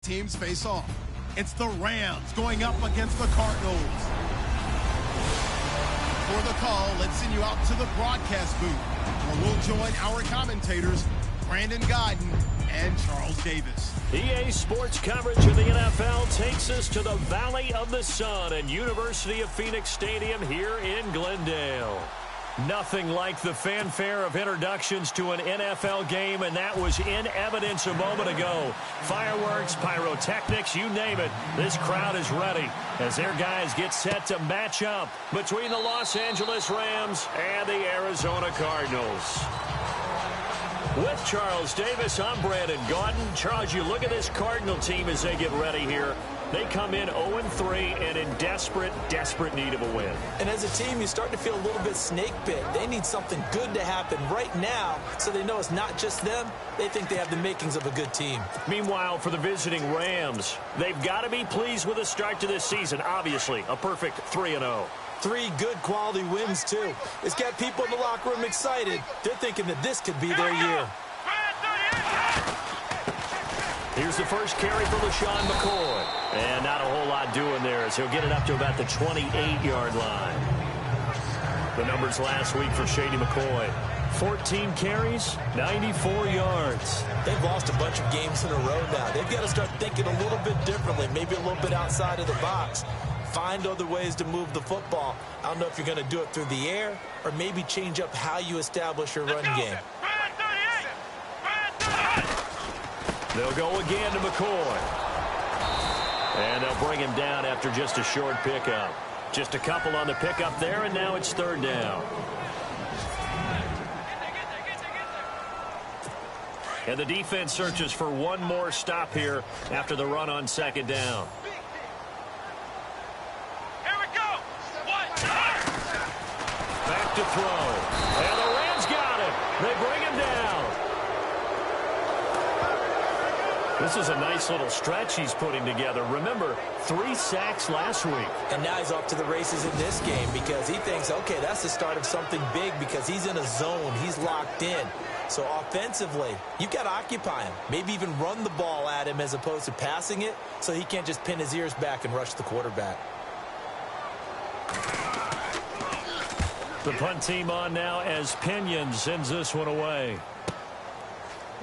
teams face off. It's the Rams going up against the Cardinals. For the call, let's send you out to the broadcast booth, where we'll join our commentators, Brandon Godden and Charles Davis. EA Sports coverage of the NFL takes us to the Valley of the Sun and University of Phoenix Stadium here in Glendale. Nothing like the fanfare of introductions to an NFL game, and that was in evidence a moment ago. Fireworks, pyrotechnics, you name it. This crowd is ready as their guys get set to match up between the Los Angeles Rams and the Arizona Cardinals. With Charles Davis, I'm Brandon Godden. Charles, you look at this Cardinal team as they get ready here. They come in 0-3 and in desperate need of a win. And as a team, you start to feel a little bit snake bit. They need something good to happen right now so they know it's not just them. They think they have the makings of a good team. Meanwhile, for the visiting Rams, they've got to be pleased with the start to this season. Obviously, a perfect 3-0. 3 good quality wins, too. It's got people in the locker room excited. They're thinking that this could be their year. Here's the first carry for LaShawn McCoy. And not a whole lot doing there as he'll get it up to about the 28-yard line. The numbers last week for Shady McCoy. 14 carries, 94 yards. They've lost a bunch of games in a row now. They've got to start thinking a little bit differently, maybe a little bit outside of the box. Find other ways to move the football. I don't know if you're going to do it through the air or maybe change up how you establish your run game. They'll go again to McCoy. And they'll bring him down after just a short pickup. Just a couple on the pickup there, and now it's third down. And the defense searches for one more stop here after the run on second down. Back to throw. And the Rams got it. They bring him down. This is a nice little stretch he's putting together. Remember, 3 sacks last week. And now he's off to the races in this game because he thinks, okay, that's the start of something big because he's in a zone. He's locked in. So offensively, you've got to occupy him. Maybe even run the ball at him as opposed to passing it so he can't just pin his ears back and rush the quarterback. The punt team on now as Pinion sends this one away.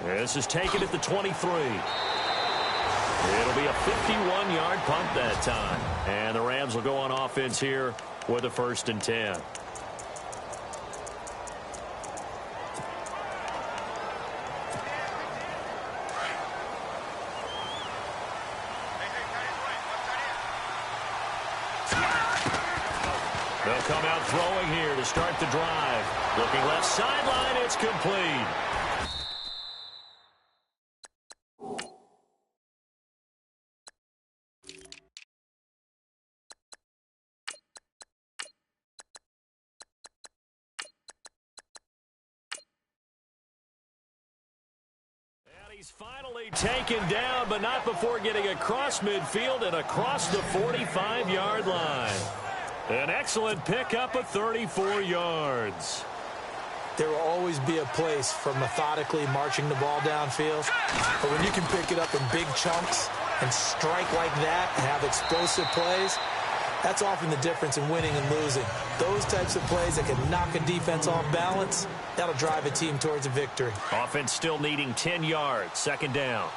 This is taken at the 23. It'll be a 51-yard punt that time. And the Rams will go on offense here with a 1st and 10. They'll come out throwing here to start the drive. Looking left sideline, it's complete. He's finally taken down, but not before getting across midfield and across the 45-yard line. An excellent pickup of 34 yards. There will always be a place for methodically marching the ball downfield. But when you can pick it up in big chunks and strike like that and have explosive plays, that's often the difference in winning and losing. Those types of plays that can knock a defense off balance, that'll drive a team towards a victory. Offense still needing 10 yards. 2nd down.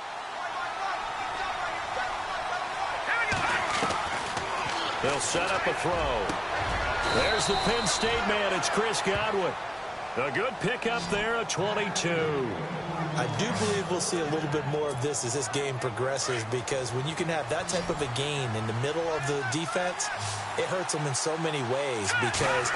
They'll set up a throw. There's the Penn State man. It's Chris Godwin. A good pickup there, a 22. I do believe we'll see a little bit more of this as this game progresses because when you can have that type of a gain in the middle of the defense, it hurts them in so many ways because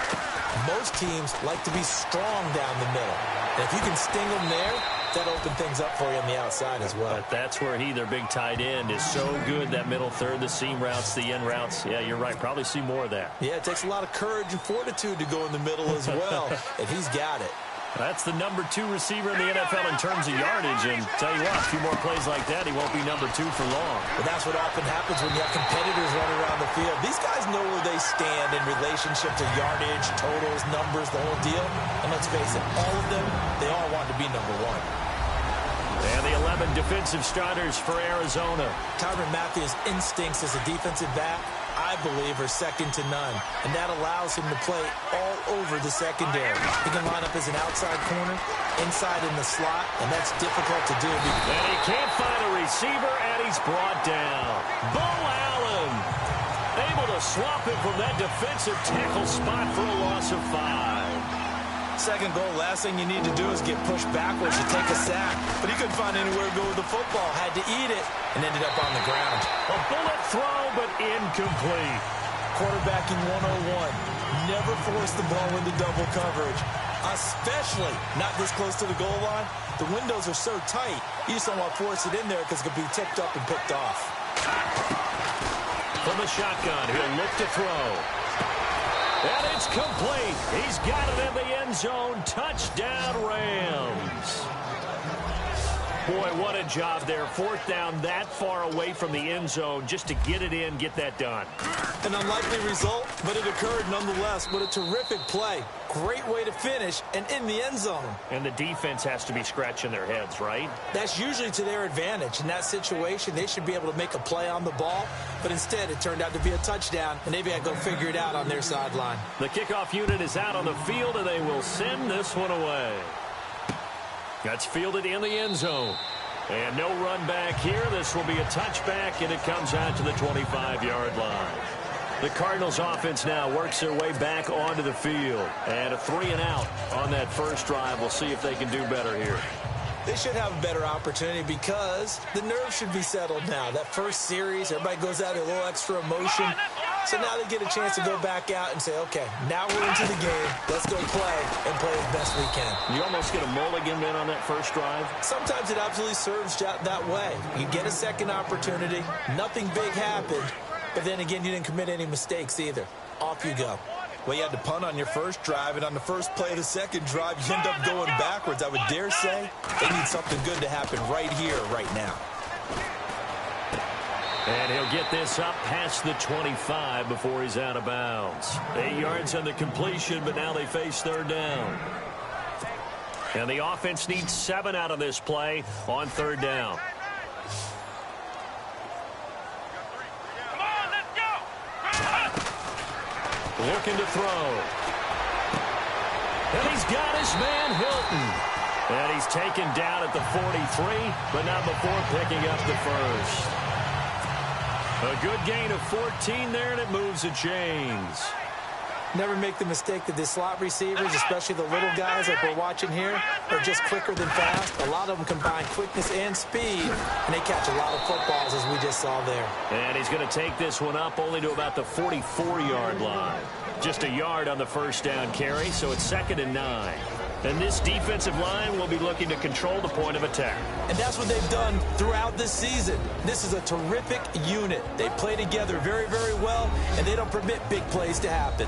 most teams like to be strong down the middle. And if you can sting them there, that'll open things up for you on the outside as well. But that's where their big tight end, is so good, that middle third, the seam routes, the end routes. Yeah, you're right. Probably see more of that. Yeah, it takes a lot of courage and fortitude to go in the middle as well, and he's got it. That's the number 2 receiver in the NFL in terms of yardage, and tell you what, a few more plays like that, he won't be number 2 for long. But that's what often happens when you have competitors running around the field. These guys know where they stand in relationship to yardage, totals, numbers, the whole deal. And let's face it, all of them, they all want to be number 1. And the 11 defensive starters for Arizona. Tyrann Mathieu's instincts as a defensive back, I believe, are second to none. And that allows him to play all over the secondary. He can line up as an outside corner, inside in the slot, and that's difficult to do. And he can't find a receiver, and he's brought down. Bo Allen able to swap him from that defensive tackle spot for a loss of 5. Second goal, last thing you need to do is get pushed backwards to take a sack. But he couldn't find anywhere to go with the football. Had to eat it and ended up on the ground. A bullet throw, but incomplete. Quarterbacking 101. Never force the ball into double coverage, especially not this close to the goal line. The windows are so tight, you just don't want to force it in there because it could be tipped up and picked off. From the shotgun, he'll look to throw. And it's complete. He's got it in the end zone. Touchdown, Rams. Boy, what a job there. Fourth down that far away from the end zone just to get it in, get that done. An unlikely result, but it occurred nonetheless. What a terrific play. Great way to finish and in the end zone. And the defense has to be scratching their heads, right? That's usually to their advantage. In that situation, they should be able to make a play on the ball, but instead it turned out to be a touchdown, and they've got to go figure it out on their sideline. The kickoff unit is out on the field, and they will send this one away. That's fielded in the end zone. And no run back here. This will be a touchback, and it comes out to the 25-yard line. The Cardinals offense now works their way back onto the field. And a 3-and-out on that first drive. We'll see if they can do better here. They should have a better opportunity because the nerves should be settled now. That first series, everybody goes out a little extra emotion. So now they get a chance to go back out and say, okay, now we're into the game. Let's go play and play as best we can. You almost get a mulligan in on that first drive. Sometimes it absolutely serves that way. You get a second opportunity. Nothing big happened. But then again, you didn't commit any mistakes either. Off you go. Well, you had to punt on your first drive, and on the first play of the second drive, you end up going backwards. I would dare say they need something good to happen right here, right now. And he'll get this up past the 25 before he's out of bounds. 8 yards on the completion, but now they face third down. And the offense needs 7 out of this play on third down. Looking to throw. And he's got his man Hilton. And he's taken down at the 43, but not before picking up the first. A good gain of 14 there, and it moves the chains. Never make the mistake that the slot receivers, especially the little guys like we're watching here, are just quicker than fast. A lot of them combine quickness and speed, and they catch a lot of footballs, as we just saw there. And he's going to take this one up only to about the 44-yard line. Just a yard on the first down carry, so it's 2nd and 9. And this defensive line will be looking to control the point of attack. And that's what they've done throughout this season. This is a terrific unit. They play together very, very well, and they don't permit big plays to happen.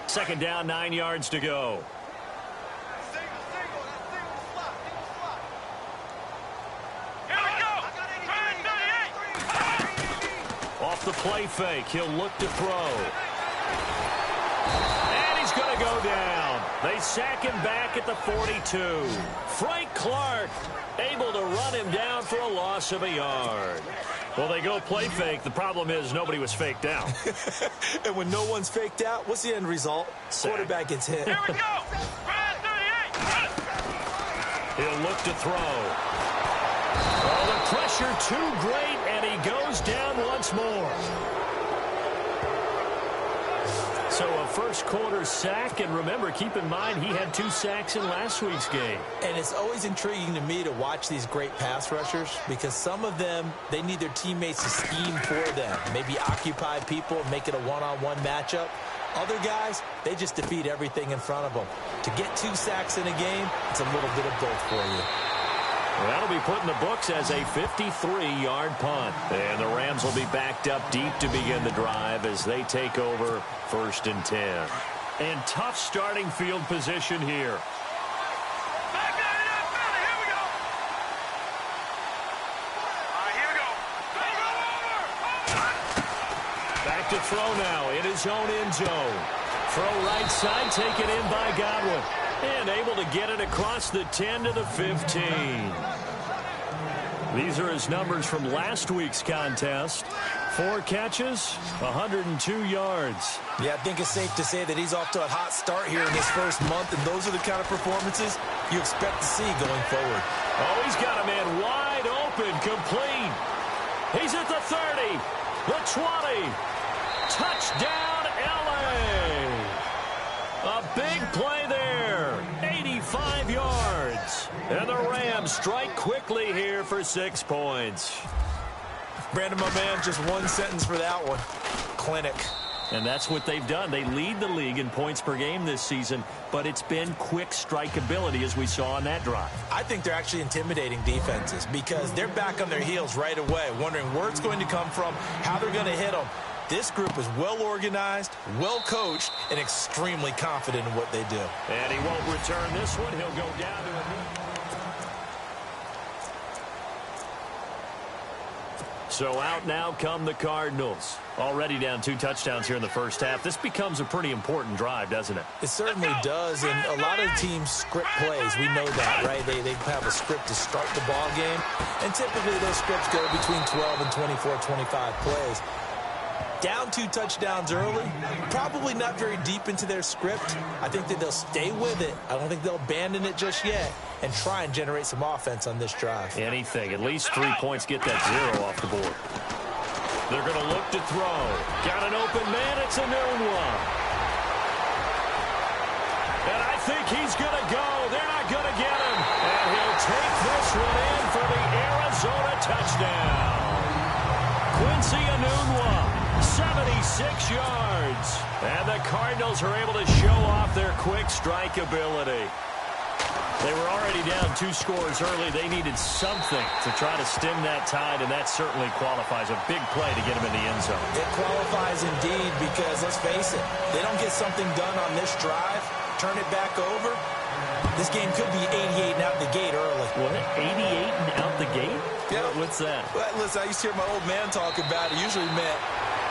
Second down, 9 yards to go. Off the play fake, he'll look to throw. And he's going to go down. They sack him back at the 42. Frank Clark able to run him down for a loss of a yard. Well, they go play fake. The problem is nobody was faked out. And when no one's faked out, what's the end result? Sack. Quarterback gets hit. Here we go. He'll look to throw. Oh, the pressure too great, and he goes down once more. So a first quarter sack, and remember, keep in mind, he had 2 sacks in last week's game. And it's always intriguing to me to watch these great pass rushers because some of them, they need their teammates to scheme for them. Maybe occupy people and make it a one-on-one matchup. Other guys, they just defeat everything in front of them. To get 2 sacks in a game, it's a little bit of both for you. Well, that'll be put in the books as a 53-yard punt. And the Rams will be backed up deep to begin the drive as they take over 1st and 10. And tough starting field position here. Here we go. Back to throw now in his own end zone. Throw right side, taken in by Godwin. And able to get it across the 10 to the 15. These are his numbers from last week's contest. 4 catches, 102 yards. Yeah, I think it's safe to say that he's off to a hot start here in this first month, and those are the kind of performances you expect to see going forward. Oh, he's got a man wide open, complete. He's at the 30, the 20. Touchdown, L.A. A big play there, 85 yards. And the Rams strike quickly here for 6 points. Brandon, my man, just one sentence for that one. Clinic. And that's what they've done. They lead the league in points per game this season, but it's been quick strikeability as we saw on that drive. I think they're actually intimidating defenses because they're back on their heels right away, wondering where it's going to come from, how they're going to hit them. This group is well organized, well coached, and extremely confident in what they do. And he won't return this one. He'll go down to a... So out now come the Cardinals. Already down 2 touchdowns here in the first half. This becomes a pretty important drive, doesn't it? It certainly does, and a lot of teams script plays. We know that, right? They have a script to start the ball game, and typically those scripts go between 12 and 24, 25 plays. Down 2 touchdowns early, probably not very deep into their script. I think that they'll stay with it. I don't think they'll abandon it just yet and try and generate some offense on this drive. Anything. At least 3 points, get that 0 off the board. They're going to look to throw. Got an open man. It's a noon one. And I think he's going to go. They're not going to get him. And he'll take this one in for the Arizona touchdown. Quincy Enunwa. 76 yards. And the Cardinals are able to show off their quick strike ability. They were already down 2 scores early. They needed something to try to stem that tide, and that certainly qualifies. A big play to get them in the end zone. It qualifies indeed because, let's face it, they don't get something done on this drive, turn it back over, this game could be 88 and out the gate early. What? 88 and out the gate? Yeah. What's that? Well, listen, I used to hear my old man talk about it. Usually meant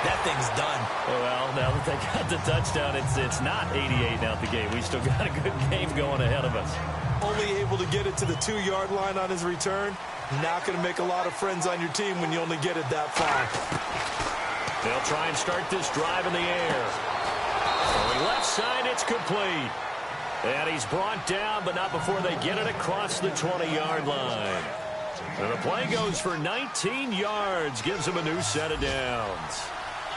that thing's done. Well, now that they got the touchdown, it's not 88 and out the gate. We still got a good game going ahead of us. Only able to get it to the 2-yard line on his return. Not going to make a lot of friends on your team when you only get it that far. They'll try and start this drive in the air. On the left side, it's complete. And he's brought down, but not before they get it across the 20-yard line. And the play goes for 19 yards, gives him a new set of downs.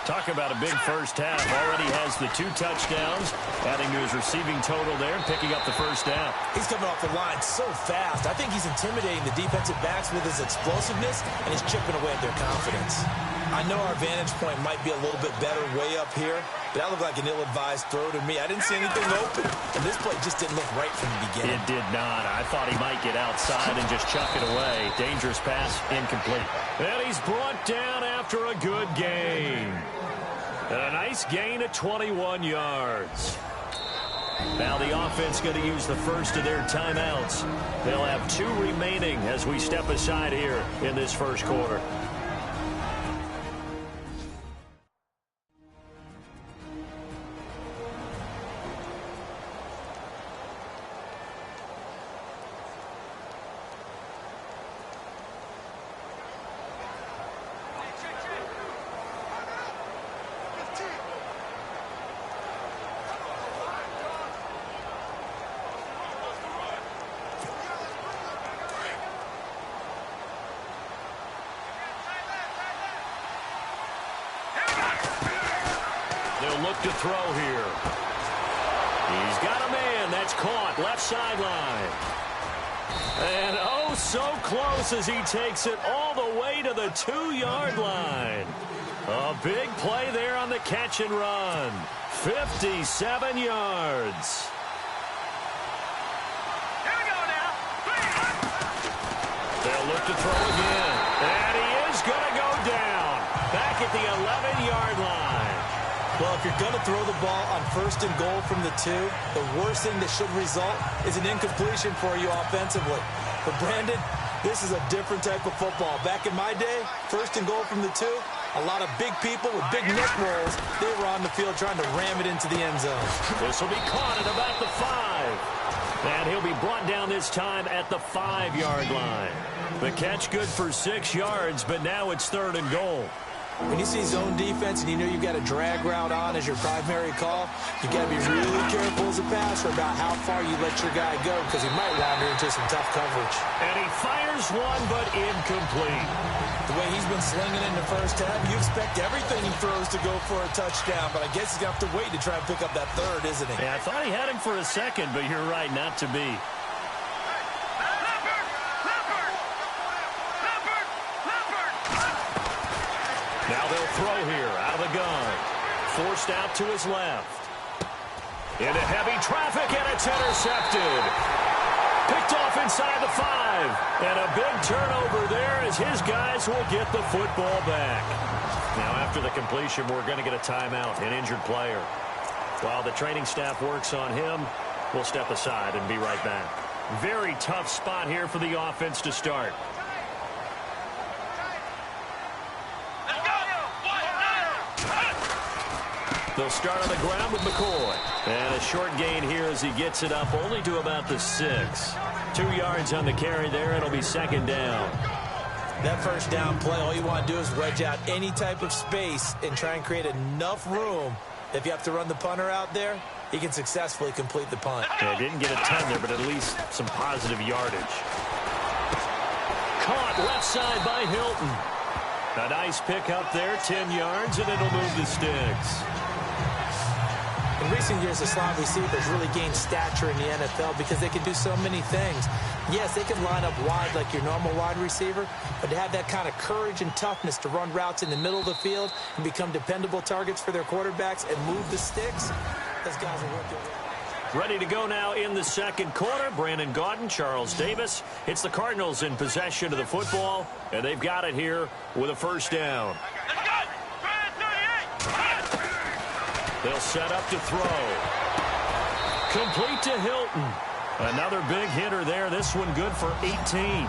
Talk about a big first half. Already has the 2 touchdowns, adding to his receiving total there and picking up the first down. He's coming off the line so fast. I think he's intimidating the defensive backs with his explosiveness, and he's chipping away at their confidence. I know our vantage point might be a little bit better way up here, but that looked like an ill-advised throw to me. I didn't see anything open, and this play just didn't look right from the beginning. It did not. I thought he might get outside and just chuck it away. Dangerous pass, incomplete. And he's brought down after a good game. And a nice gain of 21 yards. Now the offense going to use the first of their timeouts. They'll have 2 remaining as we step aside here in this first quarter. Look to throw here. He's got a man. That's caught. Left sideline. And oh, so close as he takes it all the way to the 2-yard line. A big play there on the catch and run. 57 yards. Here we go now. They'll look to throw again. And he is going to go down. Back at the 11-yard line. Well, if you're going to throw the ball on 1st and goal from the 2, the worst thing that should result is an incompletion for you offensively. But, Brandon, this is a different type of football. Back in my day, 1st and goal from the 2, A lot of big people with big neck rolls. They were on the field trying to ram it into the end zone. This will be caught at about the 5. And he'll be brought down this time at the 5-yard line. The catch good for 6 yards, but now it's 3rd and goal. When you see zone defense and you know you've got a drag route on as your primary call, you've got to be really careful as a passer about how far you let your guy go because he might wander into some tough coverage. And he fires one, but incomplete. The way he's been slinging in the first half, you expect everything he throws to go for a touchdown, but I guess he's going to have to wait to try and pick up that 3rd, isn't he? Yeah, I thought he had him for a second, but you're right, not to be. Now they'll throw here out of the gun. Forced out to his left. Into heavy traffic, and it's intercepted. Picked off inside the 5. And a big turnover there as his guys will get the football back. Now after the completion, we're going to get a timeout, an injured player. While the training staff works on him, we'll step aside and be right back. Very tough spot here for the offense to start. They'll start on the ground with McCoy. And a short gain here as he gets it up only to about the 6. 2 yards on the carry there. It'll be 2nd down. That first down play, all you want to do is wedge out any type of space and try and create enough room. If you have to run the punter out there, he can successfully complete the punt. Yeah, didn't get a ton there, but at least some positive yardage. Caught left side by Hilton. A nice pick up there, 10 yards, and it'll move the sticks. In recent years, the slot receivers really gained stature in the NFL because they can do so many things. Yes, they can line up wide like your normal wide receiver, but to have that kind of courage and toughness to run routes in the middle of the field and become dependable targets for their quarterbacks and move the sticks, those guys are worth it. Ready to go now in the 2nd quarter. Brandon Gaudin, Charles Davis. It's the Cardinals in possession of the football, and they've got it here with a 1st down. They'll set up to throw. Complete to Hilton. Another big hitter there. This one good for 18.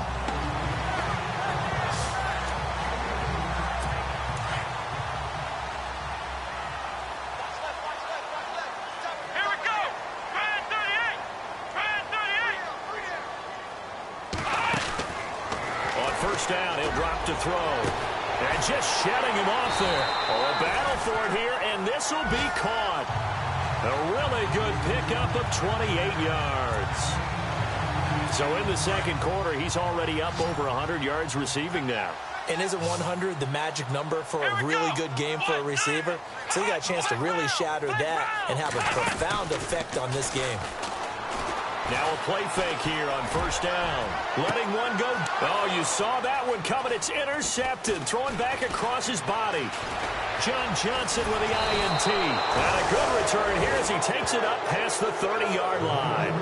On 1st down, he'll drop to throw. And just shedding him off there. Oh, a battle for it here, and this will be caught. A really good pickup of 28 yards. So in the 2nd quarter, he's already up over 100 yards receiving now. And isn't 100 the magic number for a really good game for a receiver? So he got a chance to really shatter that and have a profound effect on this game. Now a play fake here on 1st down. Letting one go. Oh, you saw that one coming. It's intercepted. Throwing back across his body. John Johnson with the INT. And a good return here as he takes it up past the 30-yard line.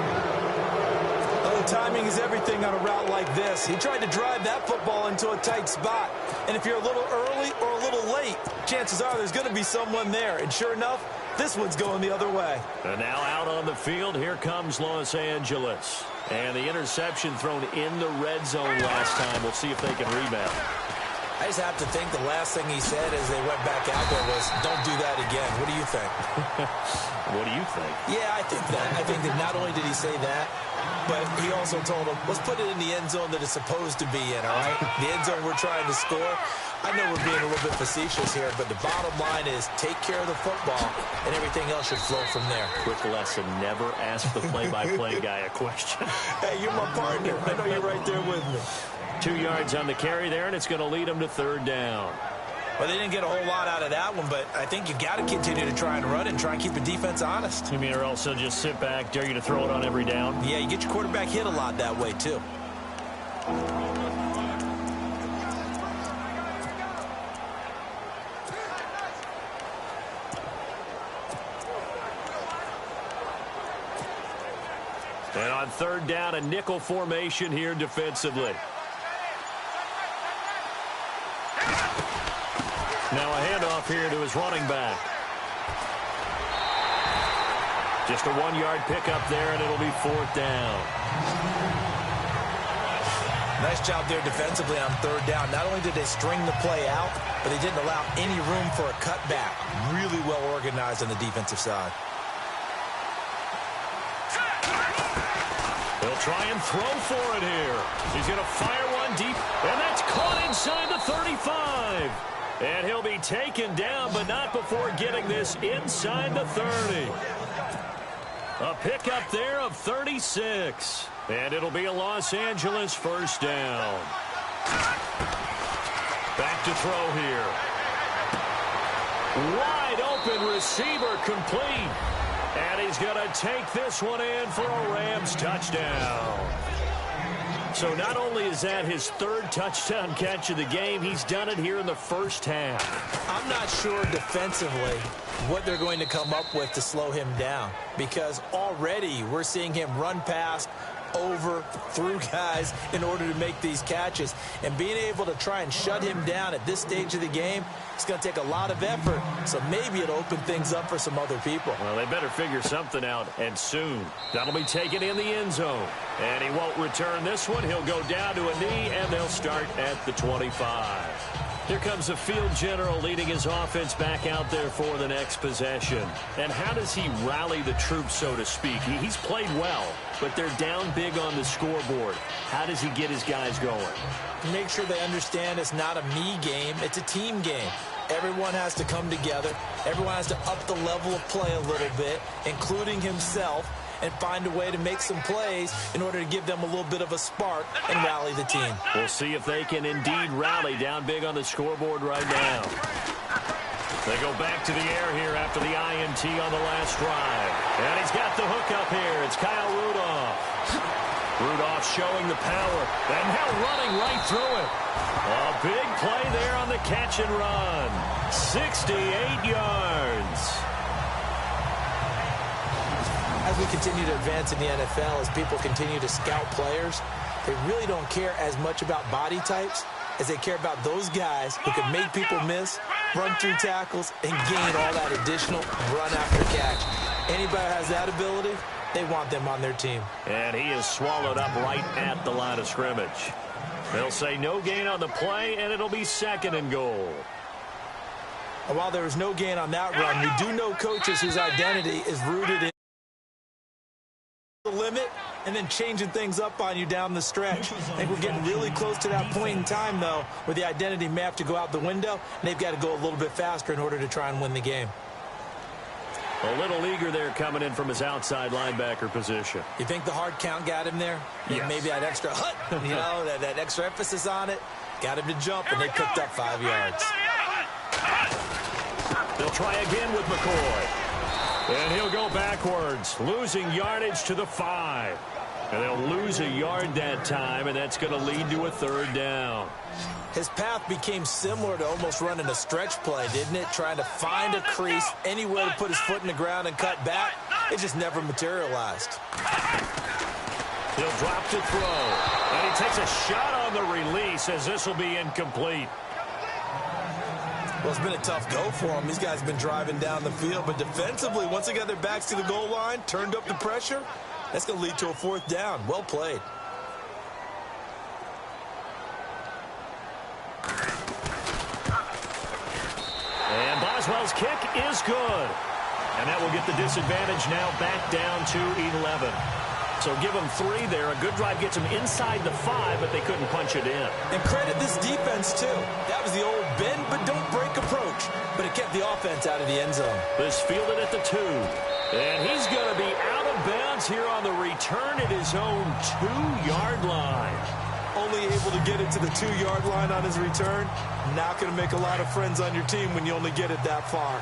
Oh, timing is everything on a route like this. He tried to drive that football into a tight spot. And if you're a little early or a little late, chances are there's going to be someone there. And sure enough, this one's going the other way. And now out on the field, here comes Los Angeles. And the interception thrown in the red zone last time. We'll see if they can rebound. I just have to think the last thing he said as they went back out there was, don't do that again. What do you think? What do you think? Yeah, I think that. I think that not only did he say that, but he also told him, let's put it in the end zone that it's supposed to be in, all right? The end zone we're trying to score. I know we're being a little bit facetious here, but the bottom line is take care of the football, and everything else should flow from there. Quick lesson, never ask the play-by-play guy a question. Hey, you're my partner. I know you're right there with me. 2 yards on the carry there, and it's going to lead them to 3rd down. Well, they didn't get a whole lot out of that one, but I think you got to continue to try and run and try and keep the defense honest. You mean, or also just sit back, dare you to throw it on every down? Yeah, you get your quarterback hit a lot that way, too. And on 3rd down, a nickel formation here defensively. Now a handoff here to his running back. Just a 1-yard pickup there, and it'll be 4th down. Nice job there defensively on third down. Not only did they string the play out, but they didn't allow any room for a cutback. Really well organized on the defensive side. He'll try and throw for it here. He's going to fire one deep, and that's caught inside the 35. And he'll be taken down, but not before getting this inside the 30. A pickup there of 36. And it'll be a Los Angeles first down. Back to throw here. Wide open receiver complete. And he's going to take this one in for a Rams touchdown. So not only is that his third touchdown catch of the game, he's done it here in the first half. I'm not sure defensively what they're going to come up with to slow him down, because already we're seeing him run past, over, through guys in order to make these catches. And being able to try and shut him down at this stage of the game, it's going to take a lot of effort. So maybe it'll open things up for some other people. Well, they better figure something out, and soon. That'll be taken in the end zone. And he won't return this one. He'll go down to a knee, and they'll start at the 25. Here comes the field general leading his offense back out there for the next possession. And how does he rally the troops, so to speak? He's played well, but they're down big on the scoreboard. How does he get his guys going? Make sure they understand it's not a me game, it's a team game. Everyone has to come together. Everyone has to up the level of play a little bit, including himself, and find a way to make some plays in order to give them a little bit of a spark and rally the team. We'll see if they can indeed rally down big on the scoreboard right now. They go back to the air here after the INT on the last drive. And he's got the hook up here. It's Kyle Rudolph. Rudolph showing the power. And now running right through it. A big play there on the catch and run. 68 yards. As we continue to advance in the NFL, as people continue to scout players, they really don't care as much about body types as they care about those guys who can make people miss, run through tackles, and gain all that additional run after catch. Anybody who has that ability, they want them on their team. And he is swallowed up right at the line of scrimmage. They'll say no gain on the play, and it'll be 2nd and goal. And while there was no gain on that run, we do know coaches whose identity is rooted in the limit and then changing things up on you down the stretch. I think we're getting really close to that point in time, though, where the identity may have to go out the window, and they've got to go a little bit faster in order to try and win the game. A little eager there coming in from his outside linebacker position. You think the hard count got him there? Yes. Maybe that extra hut, that extra emphasis on it, got him to jump, and they picked up 5 yards. They'll try again with McCoy. And he'll go backwards, losing yardage to the 5. And they'll lose a yard that time, and that's going to lead to a 3rd down. His path became similar to almost running a stretch play, didn't it? Trying to find a crease, anywhere to put his foot in the ground and cut back. It just never materialized. He'll drop to throw. And he takes a shot on the release as this will be incomplete. Well, it's been a tough go for him. These guys have been driving down the field, but defensively, once they got their backs to the goal line, turned up the pressure, that's going to lead to a 4th down. Well played. And Boswell's kick is good. And that will get the disadvantage now back down to 11. So give them 3 there. A good drive gets them inside the 5, but they couldn't punch it in. And credit this defense, too. That was the old bend but don't break approach. But it kept the offense out of the end zone. This fielded at the 2. And he's going to be out of bounds here on the return at his own 2-yard line. Only able to get it to the 2-yard line on his return. Not going to make a lot of friends on your team when you only get it that far.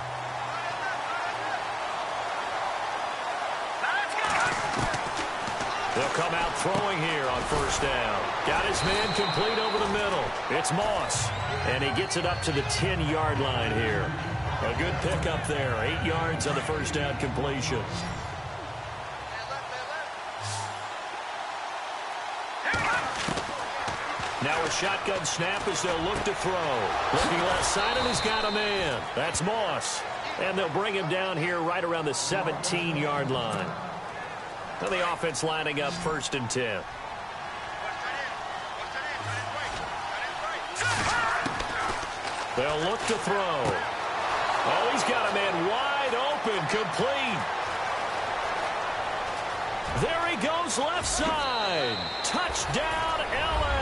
They'll come out throwing here on 1st down. Got his man complete over the middle. It's Moss. And he gets it up to the 10-yard line here. A good pickup there. 8 yards on the 1st down completion. Now a shotgun snap as they'll look to throw. Looking left side, and he's got a man. That's Moss. And they'll bring him down here right around the 17-yard line. Now the offense lining up 1st and 10. They'll look to throw. Oh, he's got a man wide open, complete. There he goes, left side. Touchdown, L.A.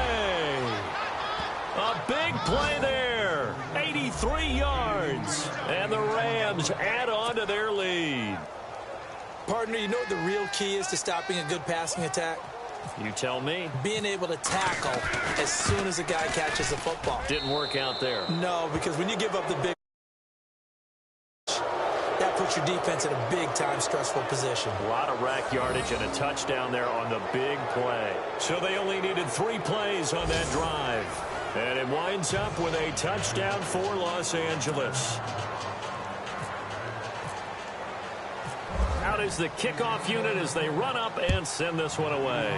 A big play there. 83 yards. And the Rams add on to their lead. Partner, you know what the real key is to stopping a good passing attack? You tell me. Being able to tackle as soon as a guy catches the football. Didn't work out there. No, because when you give up the big, that puts your defense in a big-time stressful position. A lot of rack yardage and a touchdown there on the big play. So they only needed 3 plays on that drive. And it winds up with a touchdown for Los Angeles. Out is the kickoff unit as they run up and send this one away.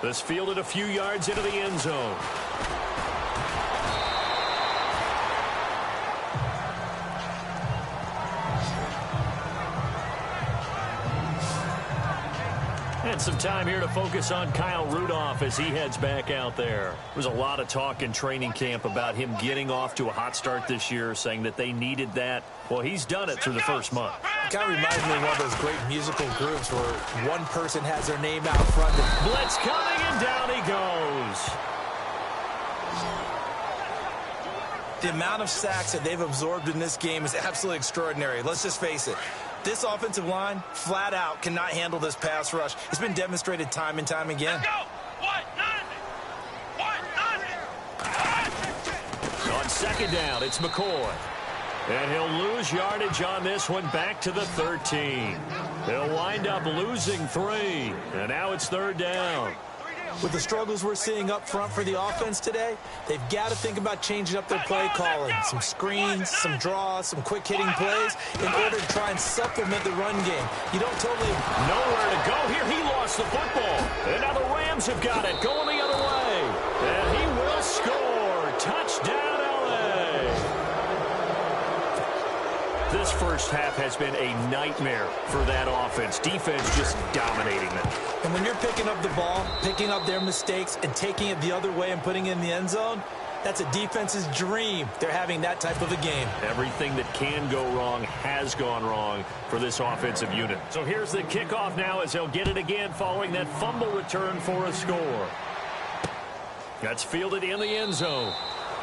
This fielded a few yards into the end zone. And some time here to focus on Kyle Rudolph as he heads back out there. There's a lot of talk in training camp about him getting off to a hot start this year, saying that they needed that. Well, he's done it through the first month. It kind of reminds me of one of those great musical groups where one person has their name out front. Blitz coming, and down he goes. The amount of sacks that they've absorbed in this game is absolutely extraordinary. Let's just face it. This offensive line, flat out, cannot handle this pass rush. It's been demonstrated time and time again. On second down, it's McCoy. And he'll lose yardage on this one back to the 13. He'll wind up losing 3. And now it's third down. With the struggles we're seeing up front for the offense today, they've got to think about changing up their play calling. Some screens, some draws, some quick-hitting plays in order to try and supplement the run game. You don't totally... Nowhere to go here. He lost the football. And now the Rams have got it going the other way. And he will score. Touchdown, L.A. This first half has been a nightmare for that offense. Defense just dominating them. And when you're picking up the ball, picking up their mistakes, and taking it the other way and putting it in the end zone, that's a defense's dream. They're having that type of a game. Everything that can go wrong has gone wrong for this offensive unit. So here's the kickoff now as they'll get it again following that fumble return for a score. That's fielded in the end zone.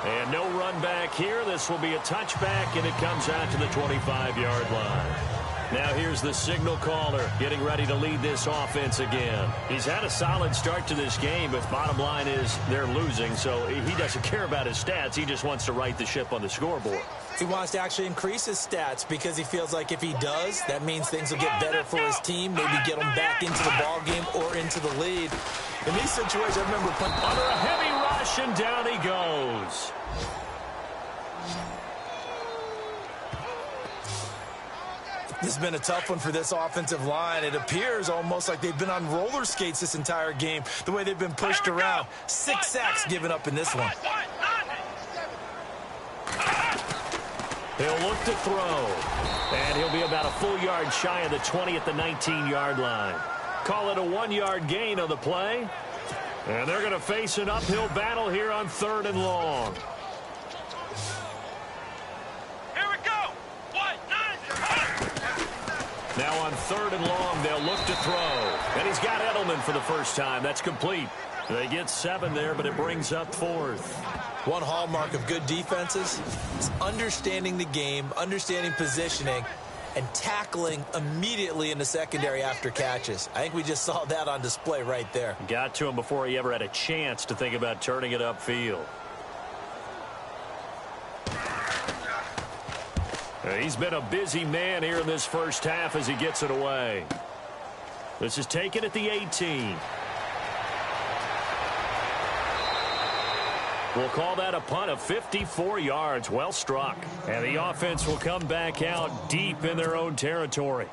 And no run back here. This will be a touchback, and it comes out to the 25-yard line. Now here's the signal caller getting ready to lead this offense again. He's had a solid start to this game, but bottom line is they're losing, so he doesn't care about his stats. He just wants to right the ship on the scoreboard. He wants to actually increase his stats because he feels like if he does, that means things will get better for his team, maybe get them back into the ball game or into the lead. In these situations, I remember under a heavy rush, and down he goes. This has been a tough one for this offensive line. It appears almost like they've been on roller skates this entire game, the way they've been pushed around. 6 sacks given up in this one. He'll look to throw, and he'll be about a full yard shy of the 20 at the 19-yard line. Call it a 1-yard gain on the play, and they're going to face an uphill battle here on 3rd and long. Now on 3rd and long, they'll look to throw. And he's got Edelman for the first time. That's complete. They get 7 there, but it brings up 4th. One hallmark of good defenses is understanding the game, understanding positioning, and tackling immediately in the secondary after catches. I think we just saw that on display right there. Got to him before he ever had a chance to think about turning it upfield. He's been a busy man here in this first half as he gets it away. This is taken at the 18. We'll call that a punt of 54 yards. Well struck. And the offense will come back out deep in their own territory.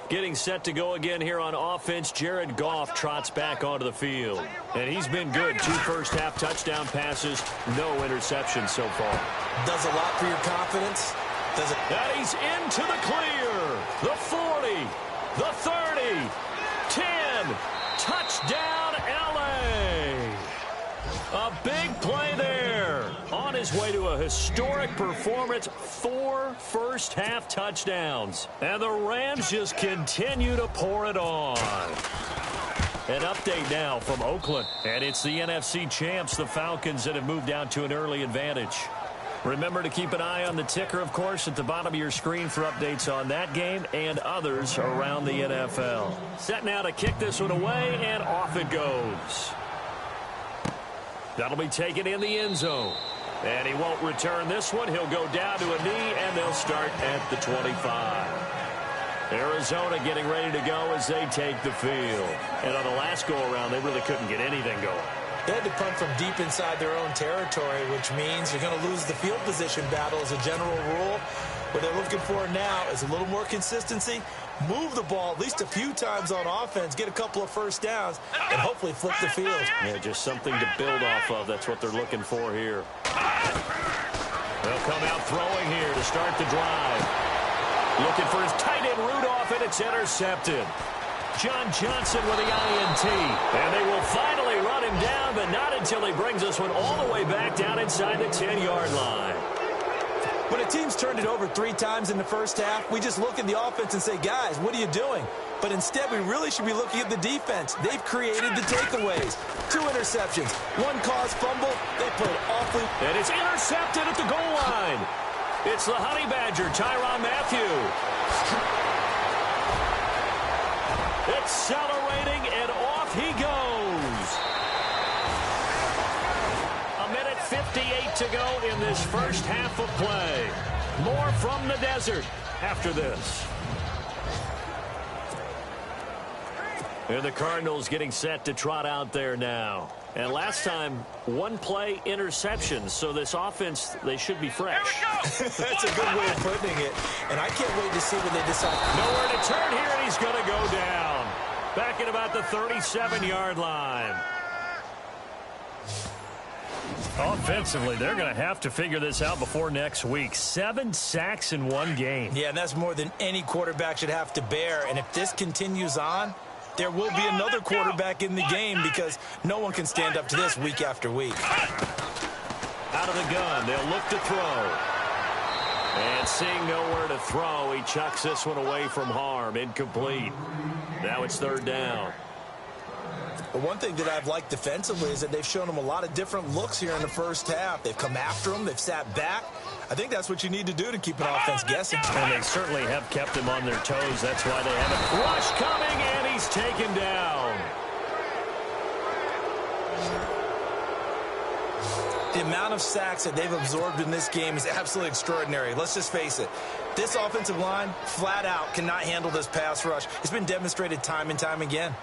Getting set to go again here on offense, Jared Goff trots back onto the field. And he's been good. 2 first-half touchdown passes, no interceptions so far. Does a lot for your confidence. And he's into the clear. The 40, the 30, 10. Touchdown, L.A. A big play there. On his way to a historic performance, 4 first-half touchdowns. And the Rams just continue to pour it on. An update now from Oakland. And it's the NFC champs, the Falcons, that have moved out to an early advantage. Remember to keep an eye on the ticker, of course, at the bottom of your screen for updates on that game and others around the NFL. Set now to kick this one away, and off it goes. That'll be taken in the end zone. And he won't return this one. He'll go down to a knee, and they'll start at the 25. Arizona getting ready to go as they take the field. And on the last go-around, they really couldn't get anything going. They had to punt from deep inside their own territory, which means you're going to lose the field position battle as a general rule. What they're looking for now is a little more consistency, move the ball at least a few times on offense, get a couple of first downs, and hopefully flip the field. Yeah, just something to build off of. That's what they're looking for here. They'll come out throwing here to start the drive. Looking for his tight end Rudolph, and it's intercepted. John Johnson with the INT. And they will finally run him down, but not until he brings this one all the way back down inside the 10-yard line. When a team's turned it over 3 times in the first half, we just look at the offense and say, guys, what are you doing? But instead, we really should be looking at the defense. They've created the takeaways. 2 interceptions, 1 caused fumble. They played awfully. And it's intercepted at the goal line. It's the Honey Badger, Tyrann Mathieu. Accelerating, and off he goes. 1:58 to go in this first half of play. More from the desert after this. And the Cardinals getting set to trot out there now. And last time, 1 play interception. So this offense, they should be fresh. That's a good way of putting it. And I can't wait to see what they decide. Nowhere to turn here, and he's going to go down. Back at about the 37-yard line. Offensively, they're going to have to figure this out before next week. 7 sacks in 1 game. Yeah, and that's more than any quarterback should have to bear. And if this continues on, there will be another quarterback in the game because no one can stand up to this week after week. Out of the gun, they'll look to throw. And seeing nowhere to throw, he chucks this one away from harm. Incomplete. Now it's 3rd down. But one thing that I've liked defensively is that they've shown him a lot of different looks here in the first half. They've come after him. They've sat back. I think that's what you need to do to keep an offense guessing. And they certainly have kept him on their toes. That's why they have a rush coming, and he's taken down. The amount of sacks that they've absorbed in this game is absolutely extraordinary. Let's just face it. This offensive line, flat out, cannot handle this pass rush. It's been demonstrated time and time again.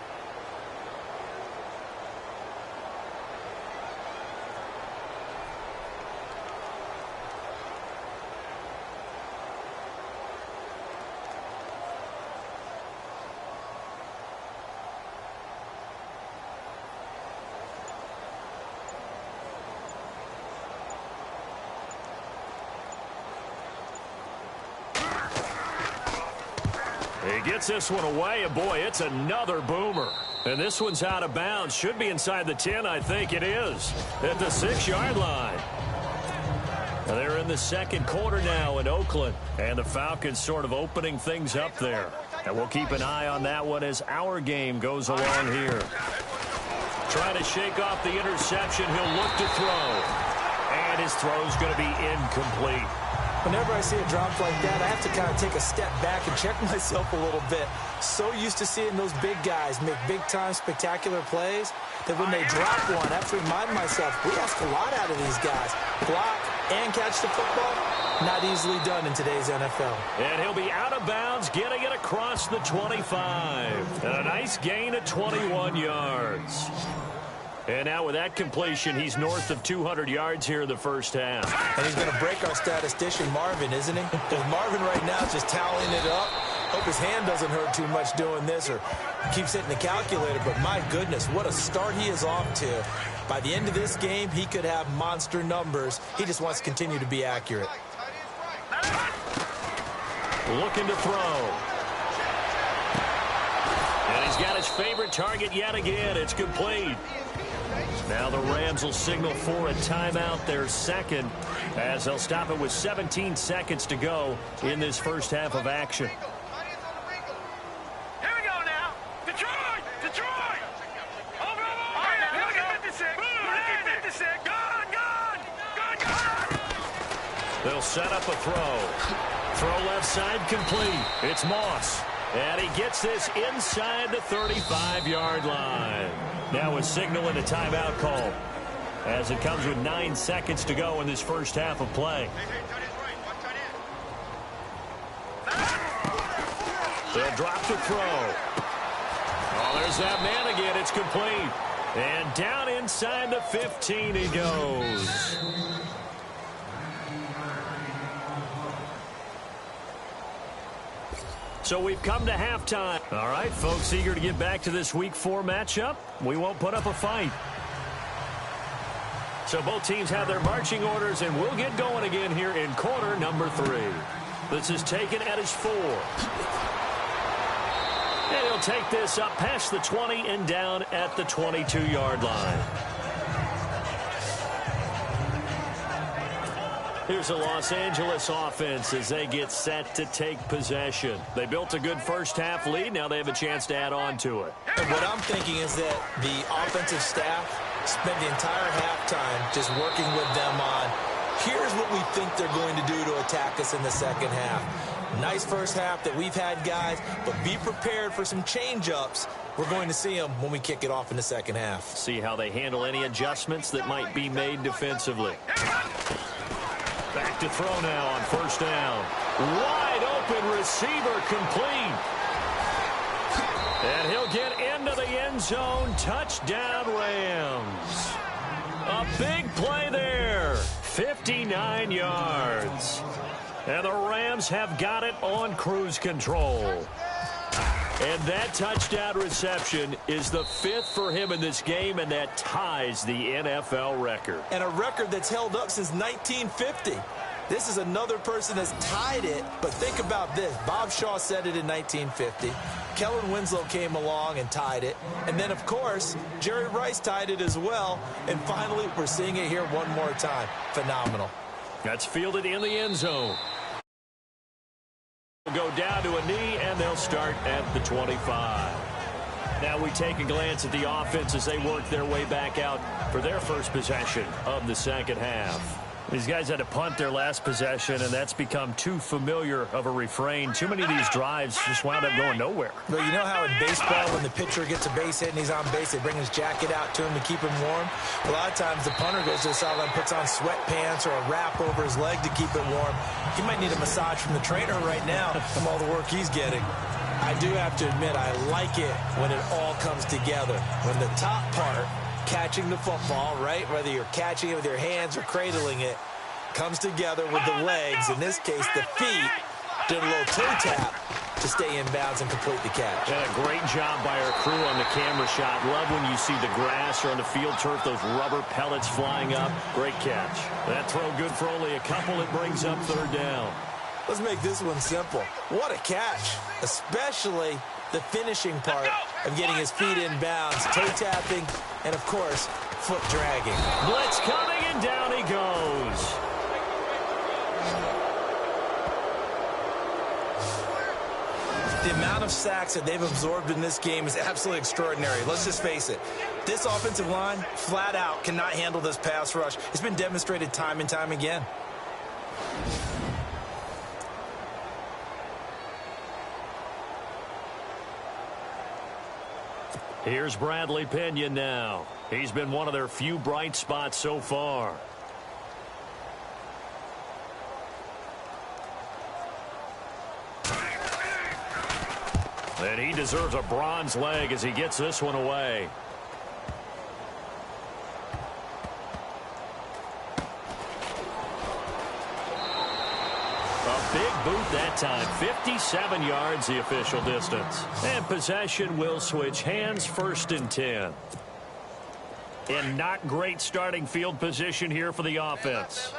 He gets this one away, and boy, it's another boomer. And this one's out of bounds. Should be inside the 10, I think it is. At the 6-yard line. They're in the second quarter now in Oakland. And the Falcons sort of opening things up there. And we'll keep an eye on that one as our game goes along here. Trying to shake off the interception. He'll look to throw. And his throw's going to be incomplete. Whenever I see a drop like that, I have to kind of take a step back and check myself a little bit. So used to seeing those big guys make big-time spectacular plays that when they drop one, I have to remind myself, we ask a lot out of these guys. Block and catch the football, not easily done in today's NFL. And he'll be out of bounds, getting it across the 25. And a nice gain of 21 yards. And now with that completion, he's north of 200 yards here in the first half. And he's going to break our statistician, Marvin, isn't he? Because Marvin right now is just toweling it up. Hope his hand doesn't hurt too much doing this or keeps hitting the calculator. But my goodness, what a start he is off to. By the end of this game, he could have monster numbers. He just wants to continue to be accurate. Looking to throw. And he's got his favorite target yet again. It's complete. Now the Rams will signal for a timeout, their second, as they'll stop it with 17 seconds to go in this first half of action. Here we go now. Detroit! Detroit! Over! All right, now. Look at 56. Look at 56. Gone! They'll set up a throw. Throw left side complete. It's Moss. And he gets this inside the 35-yard line. Now a signal and a timeout call as it comes with 9 seconds to go in this first half of play. They'll drop the throw. Oh, there's that man again. It's complete. And down inside the 15 he goes. So we've come to halftime. All right, folks, eager to get back to this Week 4 matchup. We won't put up a fight. So both teams have their marching orders, and we'll get going again here in quarter number 3. This is taken at his 4. And he'll take this up past the 20 and down at the 22-yard line. Here's the Los Angeles offense as they get set to take possession. They built a good first-half lead. Now they have a chance to add on to it. And what I'm thinking is that the offensive staff spent the entire halftime just working with them on, here's what we think they're going to do to attack us in the second half. Nice first half that we've had, guys, but be prepared for some change-ups. We're going to see them when we kick it off in the second half. See how they handle any adjustments that might be made defensively. Back to throw now on first down. Wide open receiver complete. And he'll get into the end zone. Touchdown Rams. A big play there. 59 yards. And the Rams have got it on cruise control. And that touchdown reception is the 5th for him in this game, and that ties the NFL record. And a record that's held up since 1950. This is another person that's tied it, but think about this. Bob Shaw said it in 1950. Kellen Winslow came along and tied it. And then, of course, Jerry Rice tied it as well. And finally, we're seeing it here one more time. Phenomenal. That's fielded in the end zone. Go down to a knee, and they'll start at the 25. Now we take a glance at the offense as they work their way back out for their first possession of the second half. These guys had to punt their last possession, and that's become too familiar of a refrain. Too many of these drives just wound up going nowhere. Well, you know how in baseball, when the pitcher gets a base hit and he's on base, they bring his jacket out to him to keep him warm? A lot of times the punter goes to the sideline, puts on sweatpants or a wrap over his leg to keep it warm. He might need a massage from the trainer right now from all the work he's getting. I do have to admit, I like it when it all comes together. When the top part, catching the football, right, whether you're catching it with your hands or cradling it, comes together with the legs, in this case the feet, did a little toe tap to stay in bounds and complete the catch. And a great job by our crew on the camera shot. Love when you see the grass or on the field turf, those rubber pellets flying up. Great catch. That throw good for only a couple. It brings up third down. Let's make this one simple. What a catch, especially the finishing part of getting his feet in bounds, toe tapping, and of course, foot dragging. Blitz coming, and down he goes. The amount of sacks that they've absorbed in this game is absolutely extraordinary. Let's just face it. This offensive line, flat out, cannot handle this pass rush. It's been demonstrated time and time again. Here's Bradley Pinion now. He's been one of their few bright spots so far. And he deserves a bronze leg as he gets this one away. Big boot that time. 57 yards the official distance. And possession will switch hands, 1st and 10. And not great starting field position here for the offense.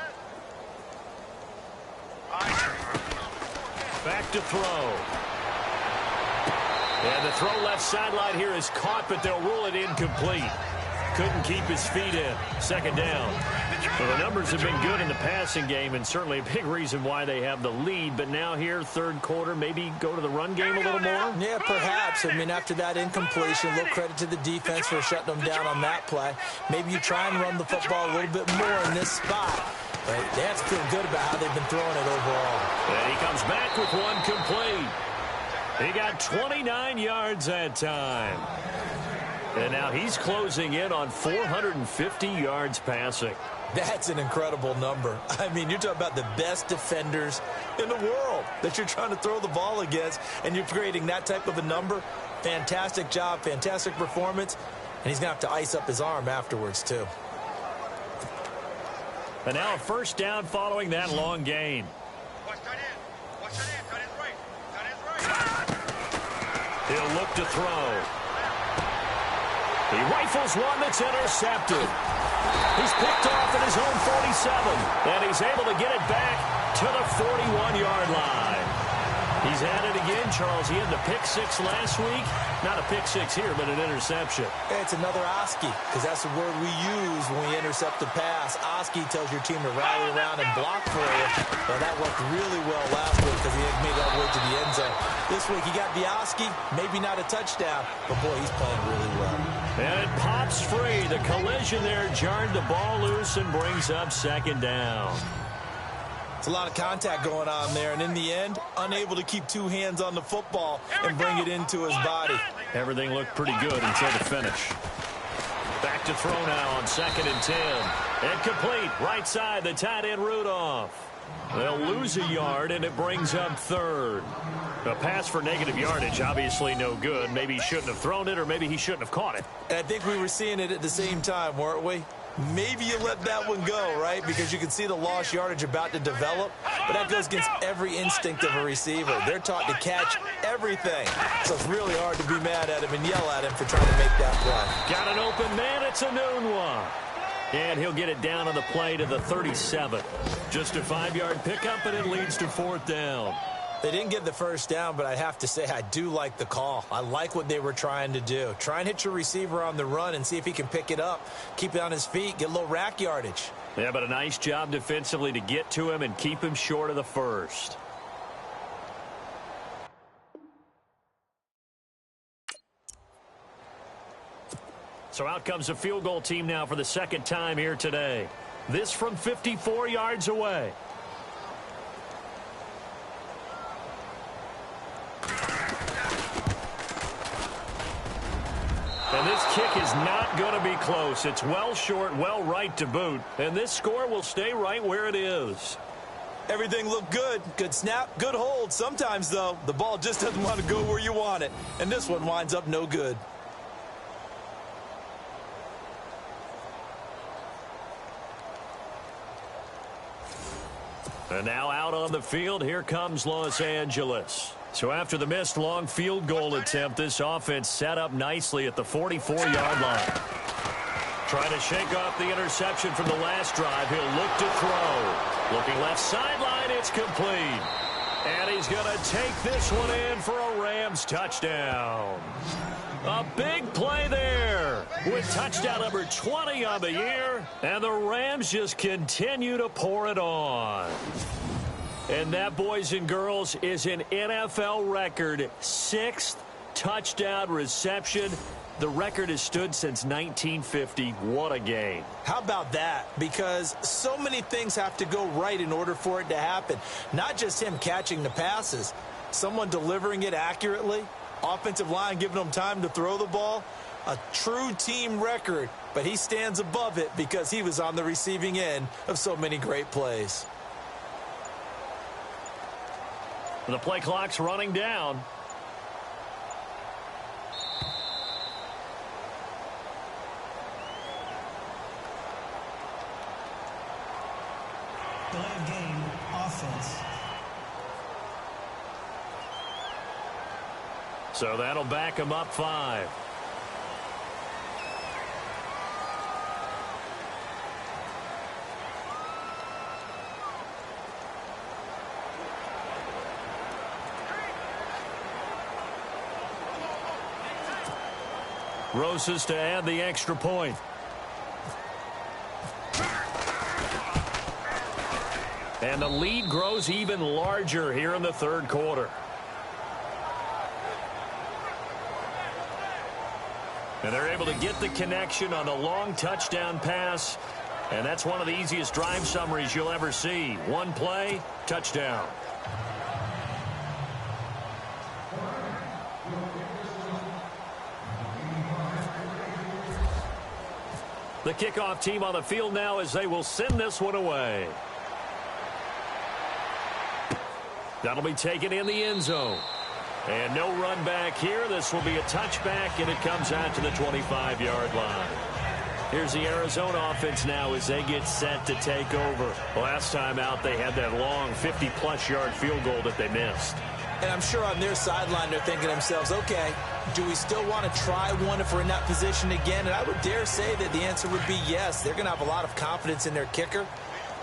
Back to throw. And the throw left sideline here is caught, but they'll rule it incomplete. couldn't keep his feet in. Second down. Well, the numbers have been good in the passing game and certainly a big reason why they have the lead. But now here, third quarter, maybe go to the run game a little more? Yeah, perhaps. I mean, after that incompletion, a little credit to the defense for shutting them down on that play. Maybe you try and run the football a little bit more in this spot. But they have to feel good about how they've been throwing it overall. And he comes back with one complete. He got 29 yards that time. And now he's closing in on 450 yards passing. That's an incredible number. I mean, you're talking about the best defenders in the world that you're trying to throw the ball against, and you're creating that type of a number. Fantastic job, fantastic performance, and he's going to have to ice up his arm afterwards, too. And now a first down following that long gain. He'll look to throw. He rifles one that's intercepted. He's picked off at his own 47, and he's able to get it back to the 41-yard line. He's had it again, Charles. He had the pick six last week. Not a pick six here, but an interception. It's another Oski, because that's the word we use when we intercept the pass. Oski tells your team to rally around and block for you. Well, that worked really well last week because he had made that way to the end zone. This week he got the Oski, maybe not a touchdown, but boy, he's playing really well. And it pops free. The collision there jarred the ball loose and brings up second down. It's a lot of contact going on there, and in the end, unable to keep two hands on the football and bring it into his body. Everything looked pretty good until the finish. Back to throw now on 2nd and 10. And complete. Right side, the tight end Rudolph. They'll lose a yard, and it brings up third. A pass for negative yardage, obviously no good. Maybe he shouldn't have thrown it, or maybe he shouldn't have caught it. And I think we were seeing it at the same time, weren't we? Maybe you let that one go, right? Because you can see the lost yardage about to develop. But that goes against every instinct of a receiver. They're taught to catch everything. So it's really hard to be mad at him and yell at him for trying to make that play. Got an open man. It's a noon one. And he'll get it down on the play to the 37. Just a 5-yard pickup, and it leads to 4th down. They didn't get the first down, but I have to say I do like the call. I like what they were trying to do. Try and hit your receiver on the run and see if he can pick it up, keep it on his feet, get a little rack yardage. Yeah, but a nice job defensively to get to him and keep him short of the first. So out comes a field goal team now for the second time here today. This from 54 yards away. And this kick is not going to be close. It's well short, well right to boot. And this score will stay right where it is. Everything looked good. Good snap, good hold. Sometimes, though, the ball just doesn't want to go where you want it. And this one winds up no good. And now out on the field, here comes Los Angeles. So after the missed long field goal attempt, this offense set up nicely at the 44-yard line. Trying to shake off the interception from the last drive. He'll look to throw. Looking left sideline, it's complete. And he's going to take this one in for a Rams touchdown. A big play there with touchdown number 20 on the year. And the Rams just continue to pour it on. And that, boys and girls, is an NFL record 6th touchdown reception. The record has stood since 1950. What a game. How about that? Because so many things have to go right in order for it to happen. Not just him catching the passes. Someone delivering it accurately. Offensive line giving him time to throw the ball. A true team record. But he stands above it because he was on the receiving end of so many great plays. The play clock's running down. Delay of game, offense. So that'll back him up 5. Rosas to add the extra point. And the lead grows even larger here in the third quarter. And they're able to get the connection on the long touchdown pass. And that's one of the easiest drive summaries you'll ever see. One play, touchdown. The kickoff team on the field now as they will send this one away. That'll be taken in the end zone. And no run back here. This will be a touchback, and it comes out to the 25-yard line. Here's the Arizona offense now as they get set to take over. Last time out, they had that long 50-plus yard field goal that they missed. And I'm sure on their sideline they're thinking to themselves, okay, do we still want to try one if we're in that position again? And I would dare say that the answer would be yes. They're going to have a lot of confidence in their kicker.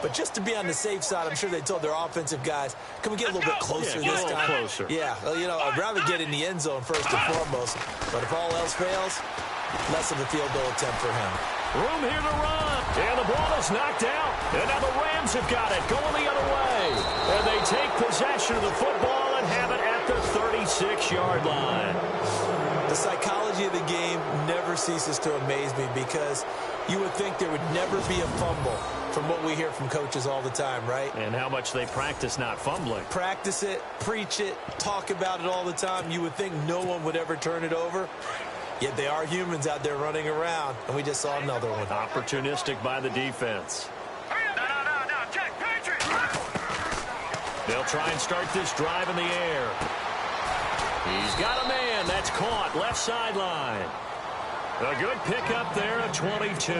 But just to be on the safe side, I'm sure they told their offensive guys, can we get a little bit closer this time? Closer. Yeah, well, you know, I'd rather get in the end zone first and foremost. But if all else fails, less of a field goal attempt for him. Room here to run. And the ball is knocked out. And now the Rams have got it going the other way. And they take possession of the football and have it at the 36-yard line. The psychology of the game never ceases to amaze me because you would think there would never be a fumble from what we hear from coaches all the time, right? And how much they practice not fumbling. Practice it, preach it, talk about it all the time. You would think no one would ever turn it over. Yet they are humans out there running around, and we just saw another one. Opportunistic by the defense. They'll try and start this drive in the air. He's got a man. That's caught. Left sideline. A good pickup there at 22.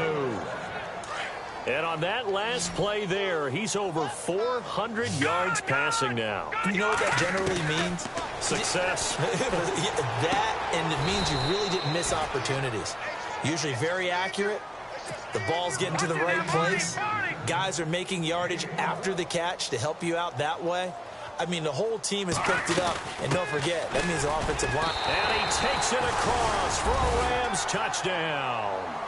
And on that last play there, he's over 400 yards passing now. You know what that generally means? Success. That, and it means you really didn't miss opportunities. Usually very accurate. The ball's getting to the right place. Guys are making yardage after the catch to help you out that way. I mean, the whole team has picked it up. And don't forget, that means the offensive line. And he takes it across for a Rams touchdown.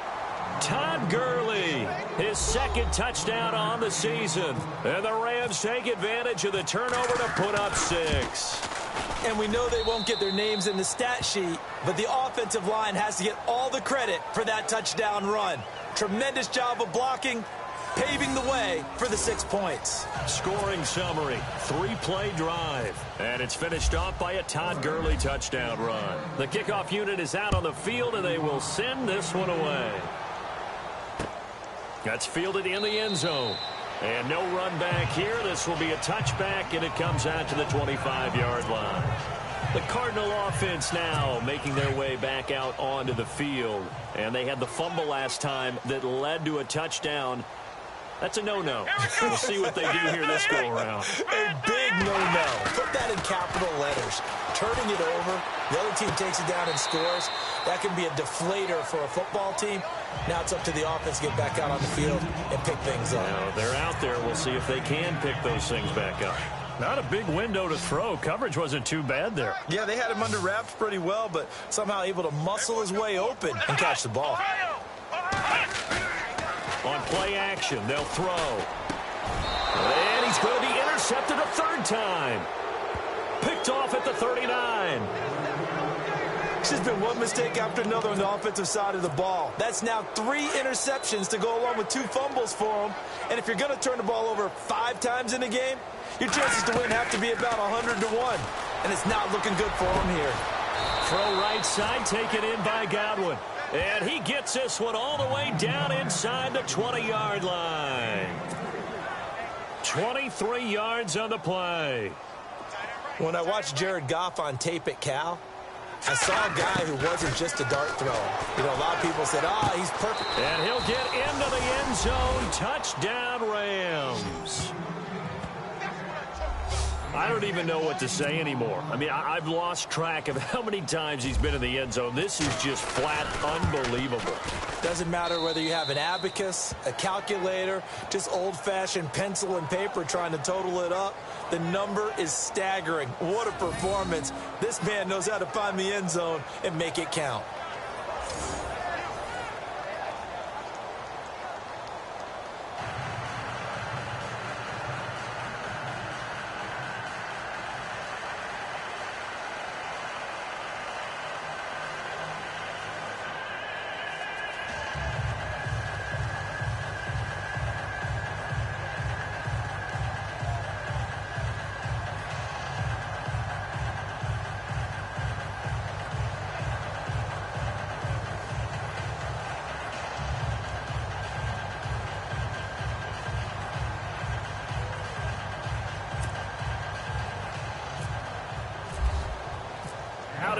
Todd Gurley, his second touchdown on the season. And the Rams take advantage of the turnover to put up 6. And we know they won't get their names in the stat sheet, but the offensive line has to get all the credit for that touchdown run. Tremendous job of blocking, paving the way for the 6 points. Scoring summary, 3-play drive. And it's finished off by a Todd Gurley touchdown run. The kickoff unit is out on the field, and they will send this one away. That's fielded in the end zone. And no run back here. This will be a touchback, and it comes out to the 25-yard line. The Cardinal offense now making their way back out onto the field. And they had the fumble last time that led to a touchdown. That's a no-no. We'll see what they do here this go-around. A big no-no. Put that in capital letters. Turning it over, the other team takes it down and scores. That can be a deflator for a football team. Now it's up to the offense to get back out on the field and pick things up. Now, they're out there. We'll see if they can pick those things back up. Not a big window to throw. Coverage wasn't too bad there. Yeah, they had him under wraps pretty well, but somehow able to muscle his way open and catch the ball. On play action, they'll throw. And he's going to be intercepted a third time. Picked off at the 39. It's just been one mistake after another on the offensive side of the ball. That's now 3 interceptions to go along with 2 fumbles for him. And if you're going to turn the ball over 5 times in a game, your chances to win have to be about 100 to 1. And it's not looking good for him here. Throw right side, taken in by Godwin. And he gets this one all the way down inside the 20-yard line. 23 yards on the play. When I watched Jared Goff on tape at Cal, I saw a guy who wasn't just a dart thrower. You know, a lot of people said, he's perfect. And he'll get into the end zone. Touchdown, Rams. I don't even know what to say anymore. I mean, I've lost track of how many times he's been in the end zone. This is just flat unbelievable. Doesn't matter whether you have an abacus, a calculator, just old-fashioned pencil and paper trying to total it up. The number is staggering. What a performance. This man knows how to find the end zone and make it count.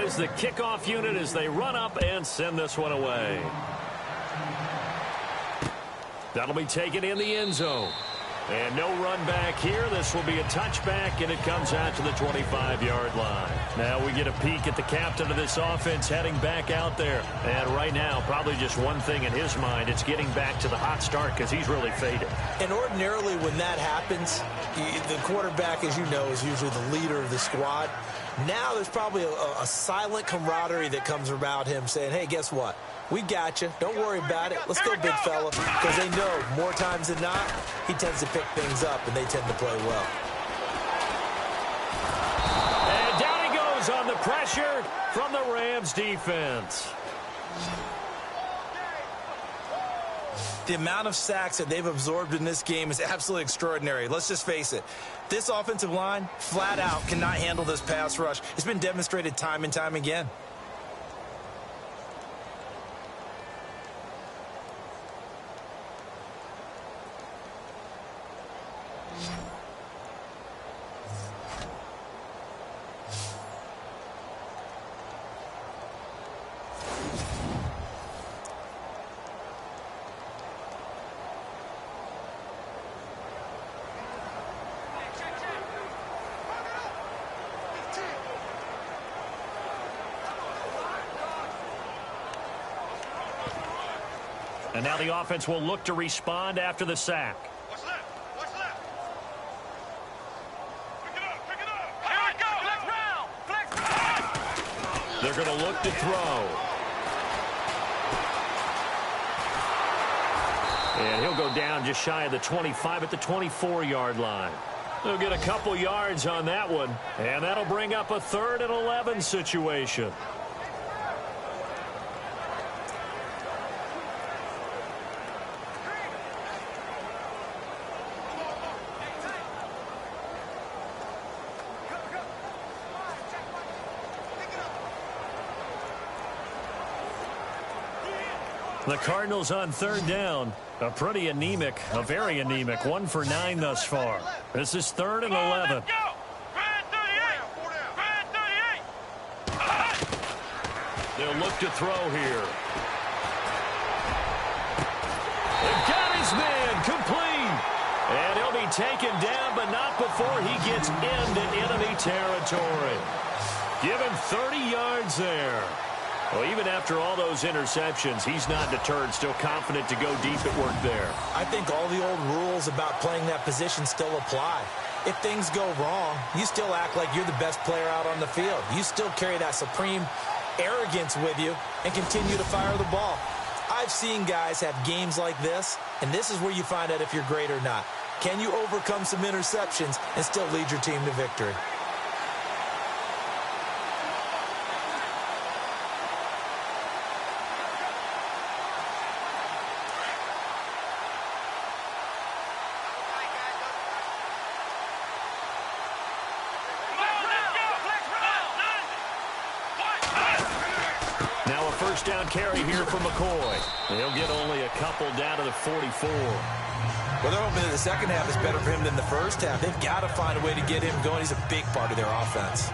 is the kickoff unit as they run up and send this one away. That'll be taken in the end zone. And no run back here. This will be a touchback, and it comes out to the 25-yard line. Now we get a peek at the captain of this offense heading back out there. And right now, probably just one thing in his mind. It's getting back to the hot start because he's really faded. And ordinarily when that happens, the quarterback, as you know, is usually the leader of the squad. Now there's probably a silent camaraderie that comes about him saying, hey, guess what? We got you. Don't worry about it. Let's go, big fella. Because they know more times than not, he tends to pick things up, and they tend to play well. And down he goes on the pressure from the Rams defense. The amount of sacks that they've absorbed in this game is absolutely extraordinary. Let's just face it. This offensive line, flat out, cannot handle this pass rush. It's been demonstrated time and time again. And now the offense will look to respond after the sack. What's left? What's left? Pick it up. Pick it up. Here we go. Flex round. Flex. They're going to look to throw. And he'll go down just shy of the 25 at the 24-yard line. They'll get a couple yards on that one. And that'll bring up a 3rd and 11 situation. The Cardinals on 3rd down. A pretty anemic, a very anemic. 1 for 9 thus far. This is 3rd and 11. They'll look to throw here. They've got his man complete. And he'll be taken down, but not before he gets into enemy territory. Give him 30 yards there. Well, even after all those interceptions, he's not deterred, still confident to go deep at work there. I think all the old rules about playing that position still apply. If things go wrong, you still act like you're the best player out on the field. You still carry that supreme arrogance with you and continue to fire the ball. I've seen guys have games like this, and this is where you find out if you're great or not. Can you overcome some interceptions and still lead your team to victory? First down carry here for McCoy. He'll get only a couple down to the 44. Well, they're hoping that the second half is better for him than the first half. They've got to find a way to get him going. He's a big part of their offense.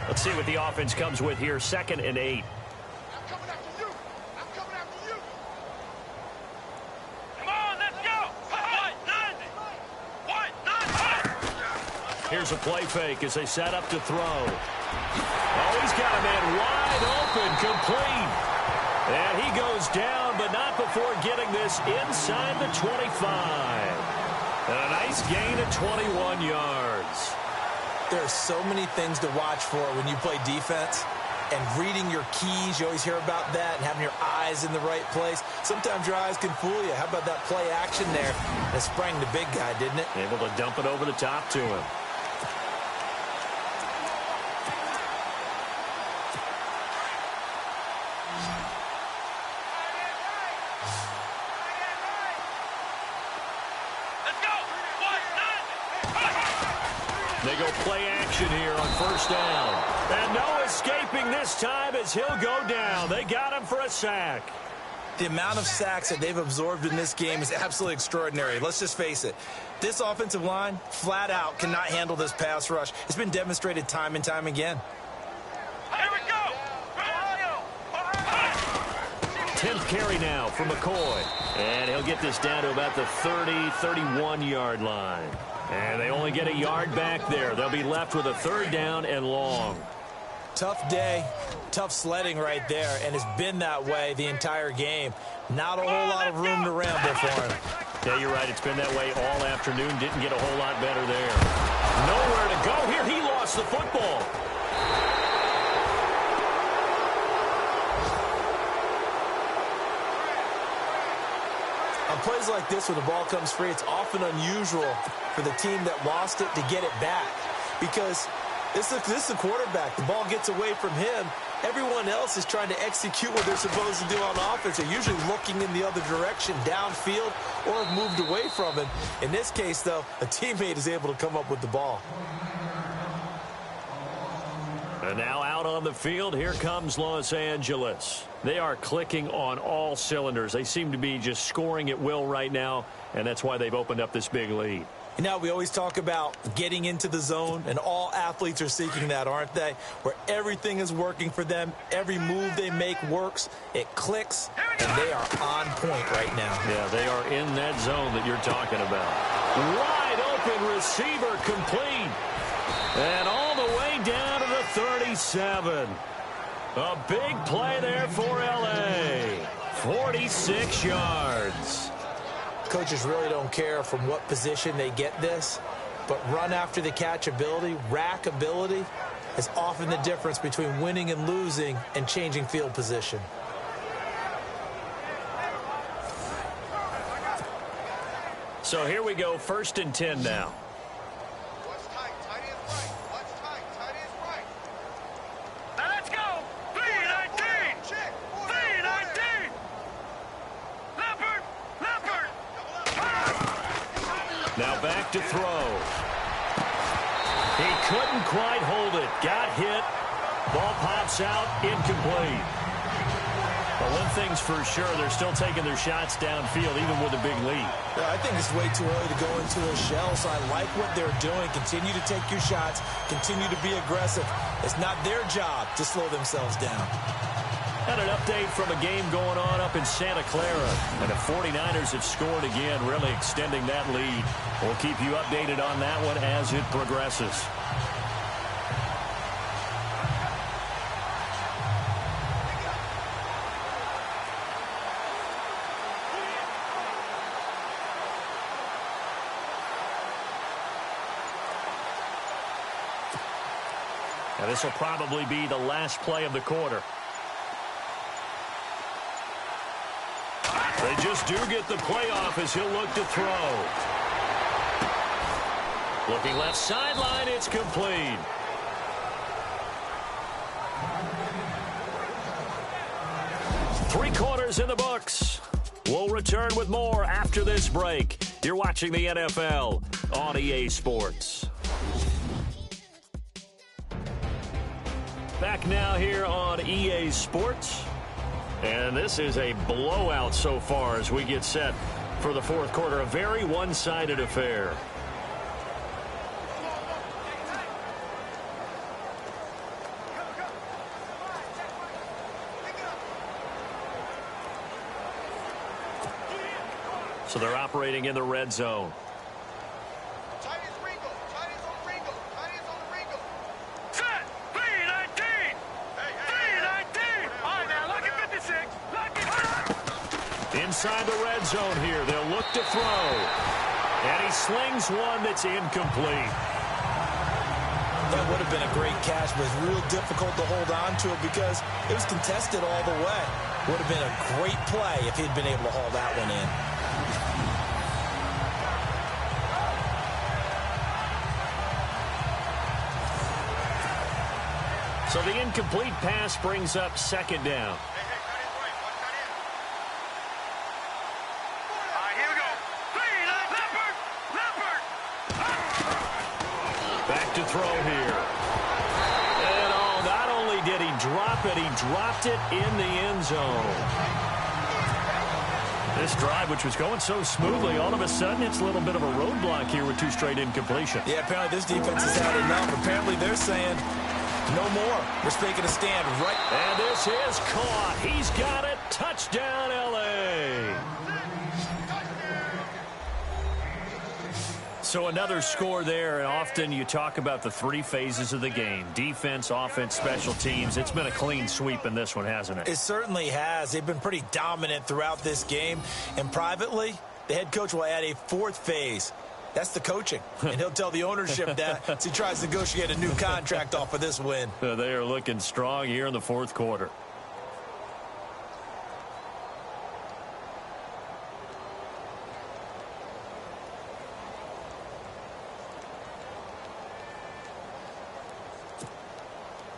Let's see what the offense comes with here. 2nd and 8. I'm coming after you. I'm coming after you. Come on, let's go. White, 90. Here's a play fake as they set up to throw. Oh, he's got a man wide open, complete. And he goes down, but not before getting this inside the 25. And a nice gain of 21 yards. There are so many things to watch for when you play defense. And reading your keys, you always hear about that, and having your eyes in the right place. Sometimes your eyes can fool you. How about that play action there? It sprang the big guy, didn't it? Able to dump it over the top to him. They go play action here on first down. And no escaping this time as he'll go down. They got him for a sack. The amount of sacks that they've absorbed in this game is absolutely extraordinary. Let's just face it. This offensive line, flat out, cannot handle this pass rush. It's been demonstrated time and time again. Here we go! 10th carry now for McCoy. And he'll get this down to about the 30, 31-yard line. And they only get a yard back there. They'll be left with a third down and long. Tough day, tough sledding right there, and it's been that way the entire game. Not a whole lot of room to ramble for him. Yeah, you're right. It's been that way all afternoon. Didn't get a whole lot better there. Nowhere to go here. He lost the football. On plays like this, when the ball comes free, it's often unusual for the team that lost it to get it back. Because this is the quarterback. The ball gets away from him. Everyone else is trying to execute what they're supposed to do on offense. They're usually looking in the other direction, downfield, or have moved away from it. In this case, though, a teammate is able to come up with the ball. And now out on the field, here comes Los Angeles. They are clicking on all cylinders. They seem to be just scoring at will right now, and that's why they've opened up this big lead. You know, we always talk about getting into the zone, and all athletes are seeking that, aren't they? Where everything is working for them, every move they make works, it clicks, and they are on point right now. Yeah, they are in that zone that you're talking about. Wide open receiver complete. And all the way down to the 37. A big play there for L.A. 46 yards. Coaches really don't care from what position they get this, but run after the catch ability, rack ability, is often the difference between winning and losing and changing field position. So here we go, 1st and 10 now. What's tight? Tight end right. What's tight? Tight end right. Now let's go! 3-19! Check. 3-19! Leopard! Leopard! Now back to throw. He couldn't quite hold it. Got hit. Ball pops out. Incomplete. But one thing's for sure, they're still taking their shots downfield, even with a big lead. Well, I think it's way too early to go into a shell, so I like what they're doing. Continue to take your shots. Continue to be aggressive. It's not their job to slow themselves down. And an update from a game going on up in Santa Clara. And the 49ers have scored again, really extending that lead. We'll keep you updated on that one as it progresses. Now this will probably be the last play of the quarter. They just do get the play off as he'll look to throw. Looking left sideline, it's complete. Three quarters in the books. We'll return with more after this break. You're watching the NFL on EA Sports. Back now here on EA Sports. And this is a blowout so far as we get set for the fourth quarter. A very one-sided affair. So they're operating in the red zone. Set! 3-19! 3-19! All right, now, look at 56. Look at... Inside the red zone here. They'll look to throw. And he slings one that's incomplete. That would have been a great catch, but it's real difficult to hold on to it because it was contested all the way. Would have been a great play if he'd been able to haul that one in. So the incomplete pass brings up second down. All right, here we go. 3-9, Leopard! Leopard! Back to throw here. And not only did he drop it, he dropped it in the end zone. This drive, which was going so smoothly, all of a sudden it's a little bit of a roadblock here with 2 straight incompletions. Yeah, apparently this defense has had enough. Apparently they're saying no more. We're making a stand right. And this is caught. He's got it. Touchdown, L.A. So another score there, and often you talk about the 3 phases of the game. Defense, offense, special teams. It's been a clean sweep in this one, hasn't it? It certainly has. They've been pretty dominant throughout this game. And privately, the head coach will add a 4th phase. That's the coaching. And he'll tell the ownership that as he tries to negotiate a new contract off of this win. They are looking strong here in the 4th quarter.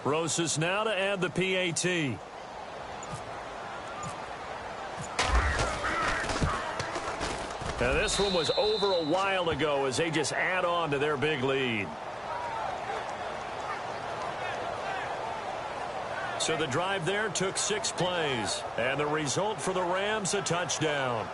Rosas now to add the PAT. Now this one was over a while ago as they just add on to their big lead. So the drive there took 6 plays. And the result for the Rams, a touchdown.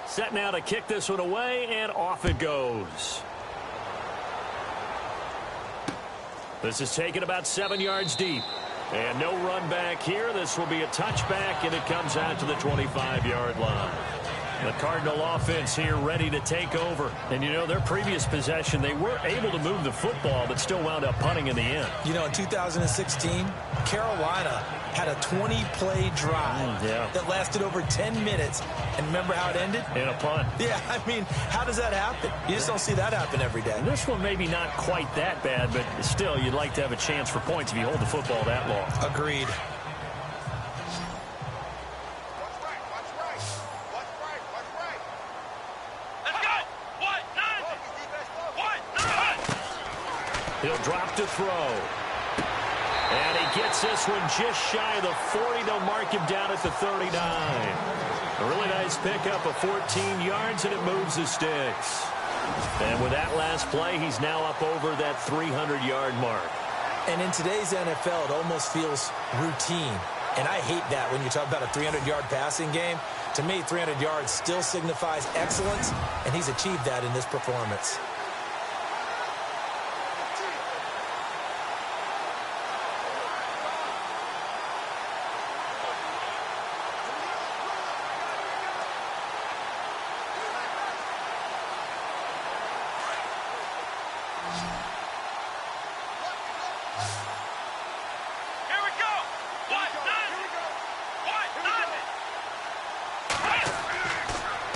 Set now to kick this one away, and off it goes. This is taken about 7 yards deep. And no run back here. This will be a touchback, and it comes out to the 25-yard line. The Cardinal offense here ready to take over. And, you know, their previous possession, they were able to move the football, but still wound up punting in the end. You know, in 2016, Carolina had a 20-play drive that lasted over 10 minutes. And remember how it ended? In a punt. Yeah, I mean, how does that happen? You just don't see that happen every day. And this one maybe not quite that bad, but still, you'd like to have a chance for points if you hold the football that long. Agreed. He'll drop to throw. And he gets this one just shy of the 40. They'll mark him down at the 39. A really nice pickup of 14 yards, and it moves the sticks. And with that last play, he's now up over that 300-yard mark. And in today's NFL, it almost feels routine. And I hate that when you talk about a 300-yard passing game. To me, 300 yards still signifies excellence, and he's achieved that in this performance.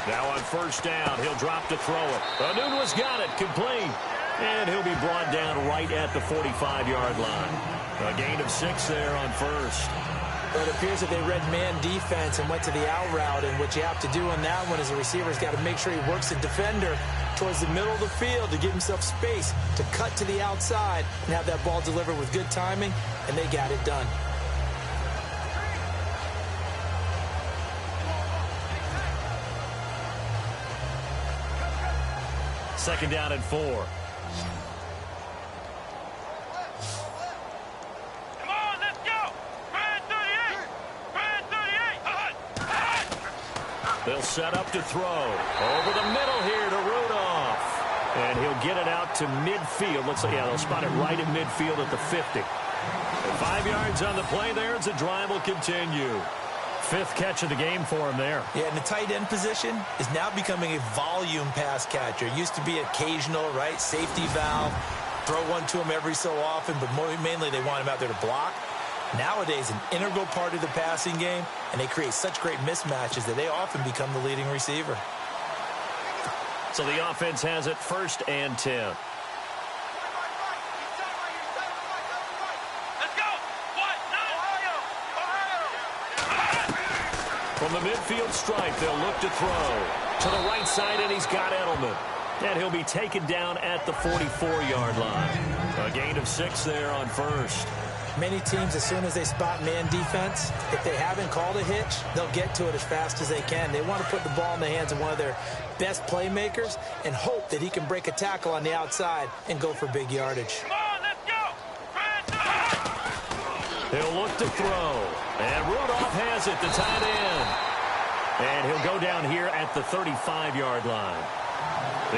Now on first down, he'll drop to throw it. Anunua's got it, complete. And he'll be brought down right at the 45-yard line. A gain of 6 there on first. But it appears that they read man defense and went to the out route. And what you have to do on that one is the receiver's got to make sure he works the defender towards the middle of the field to give himself space to cut to the outside and have that ball delivered with good timing, and they got it done. Second down and 4. Come on, let's go. Brand 38. Brand 38. They'll set up to throw. Over the middle here to Rudolph. And he'll get it out to midfield. Looks like, they'll spot it right at midfield at the 50. And 5 yards on the play there as the drive will continue. 5th catch of the game for him there. Yeah, and the tight end position is now becoming a volume pass catcher. It used to be occasional, right? Safety valve. Throw one to him every so often, but mainly they want him out there to block. Nowadays, an integral part of the passing game, and they create such great mismatches that they often become the leading receiver. So the offense has it 1st and 10. Let's go. From the midfield stripe, they'll look to throw. To the right side, and he's got Edelman. And he'll be taken down at the 44-yard line. A gain of 6 there on first. Many teams, as soon as they spot man defense, if they haven't called a hitch, they'll get to it as fast as they can. They want to put the ball in the hands of one of their best playmakers and hope that he can break a tackle on the outside and go for big yardage. Come on, let's go. He'll look to throw. And Rudolph has it, the tight end. And he'll go down here at the 35-yard line.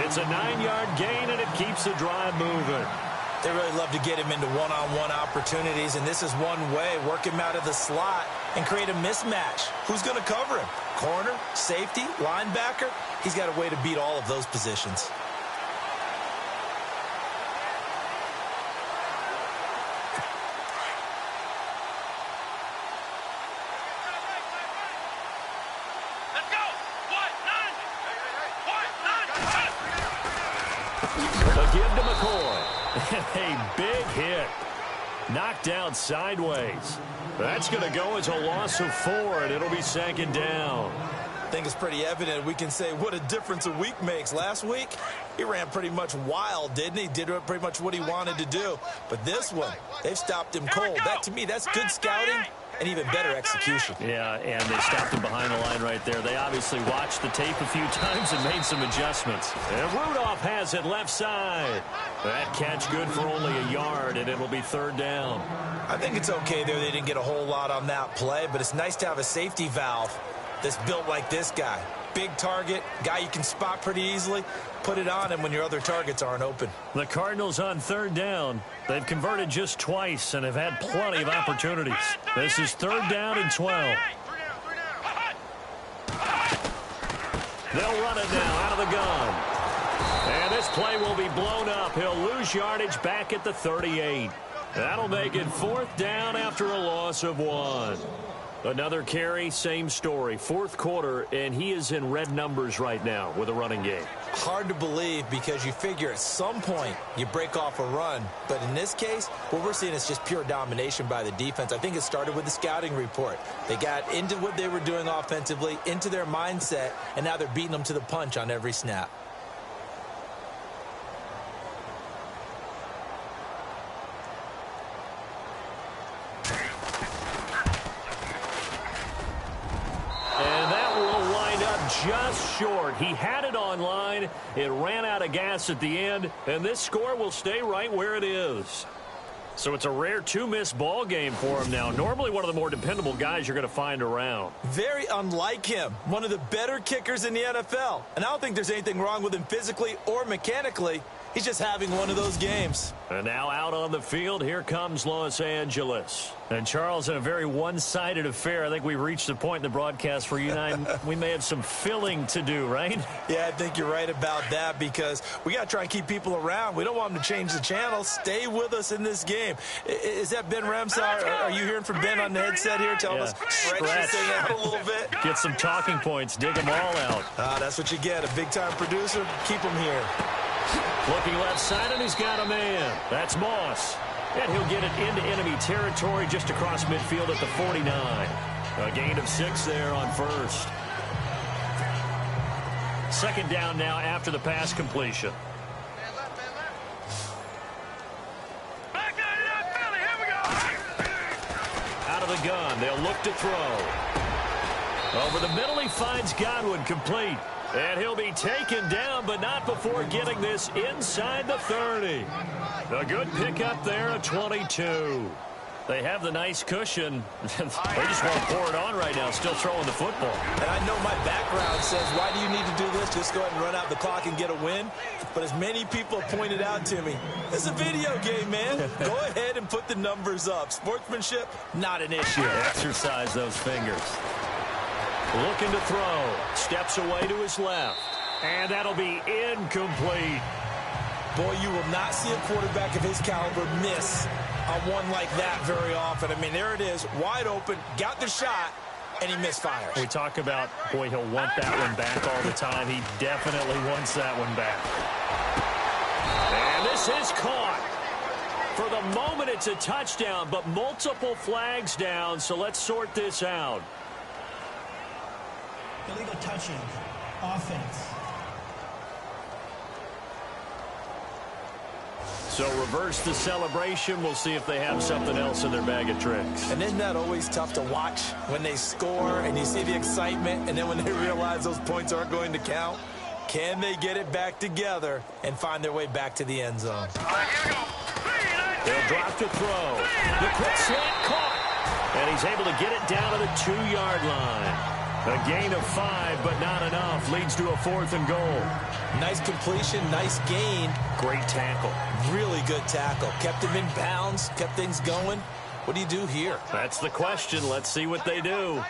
It's a 9-yard gain, and it keeps the drive moving. They really love to get him into one-on-one opportunities, and this is one way. Work him out of the slot and create a mismatch. Who's going to cover him? Corner, safety, linebacker? He's got a way to beat all of those positions. Let's go. What? Nine. What? Nine. A give to McCoy. A big hit. Knocked down sideways. That's going to go as a loss of 4, and it'll be 2nd down. I think it's pretty evident. We can say what a difference a week makes. Last week, he ran pretty much wild, didn't he? Did pretty much what he wanted to do. But this one, they've stopped him cold. That, to me, that's good scouting and even better execution. Yeah, and they stopped him behind the line right there. They obviously watched the tape a few times and made some adjustments. And Rudolph has it left side. That catch good for only a yard, and it'll be 3rd down. I think it's okay there. They didn't get a whole lot on that play, but it's nice to have a safety valve that's built like this guy. Big target, guy you can spot pretty easily. Put it on him when your other targets aren't open. The Cardinals on 3rd down. They've converted just twice and have had plenty of opportunities. This is 3rd down and 12. They'll run it now out of the gun. And this play will be blown up. He'll lose yardage back at the 38. That'll make it 4th down after a loss of 1. Another carry, same story. 4th quarter, and he is in red numbers right now with a running game. Hard to believe because you figure at some point you break off a run. But in this case, what we're seeing is just pure domination by the defense. I think it started with the scouting report. They got into what they were doing offensively, into their mindset, and now they're beating them to the punch on every snap. Just short. He had it on line. It ran out of gas at the end, and this score will stay right where it is. So it's a rare 2-miss ball game for him now. Normally one of the more dependable guys you're going to find around. Very unlike him. One of the better kickers in the NFL. And I don't think there's anything wrong with him physically or mechanically. He's just having one of those games. And now out on the field, here comes Los Angeles. And Charles, in a very one-sided affair, I think we've reached the point in the broadcast where you and I, we may have some filling to do, right? Yeah, I think you're right about that because we got to try and keep people around. We don't want them to change the channel. Stay with us in this game. Is that Ben Ramsar? Are you hearing from Ben on the headset here telling us stretch this thing out a little bit? Get some talking points. Dig them all out. That's what you get. A big-time producer. Keep them here. Looking left side, and he's got a man. That's Moss. And he'll get it into enemy territory just across midfield at the 49. A gain of 6 there on first. 2nd down now after the pass completion. Out of the gun, they'll look to throw. Over the middle, he finds Godwin, complete. And he'll be taken down, but not before getting this inside the 30. A good pickup there, a 22. They have the nice cushion. They just want to pour it on right now, still throwing the football. And I know my background says, why do you need to do this? Just go ahead and run out the clock and get a win. But as many people have pointed out to me, it's a video game, man. Go ahead and put the numbers up. Sportsmanship, not an issue. Exercise those fingers. Looking to throw. Steps away to his left. And that'll be incomplete. Boy, you will not see a quarterback of his caliber miss on one like that very often. I mean, there it is, wide open, got the shot, and he misfires. We talk about, boy, he'll want that one back all the time. He definitely wants that one back. And this is caught. For the moment, it's a touchdown, but multiple flags down, so let's sort this out. Illegal touching. Offense. So reverse the celebration. We'll see if they have something else in their bag of tricks. And isn't that always tough to watch when they score and you see the excitement, and then when they realize those points aren't going to count? Can they get it back together and find their way back to the end zone? They'll drop to throw. The quick slant caught. And he's able to get it down to the 2-yard line. A gain of 5, but not enough. Leads to a 4th and goal. Nice completion, nice gain. Great tackle. Really good tackle. Kept him in bounds, kept things going. What do you do here? That's the question. Let's see what they do. No.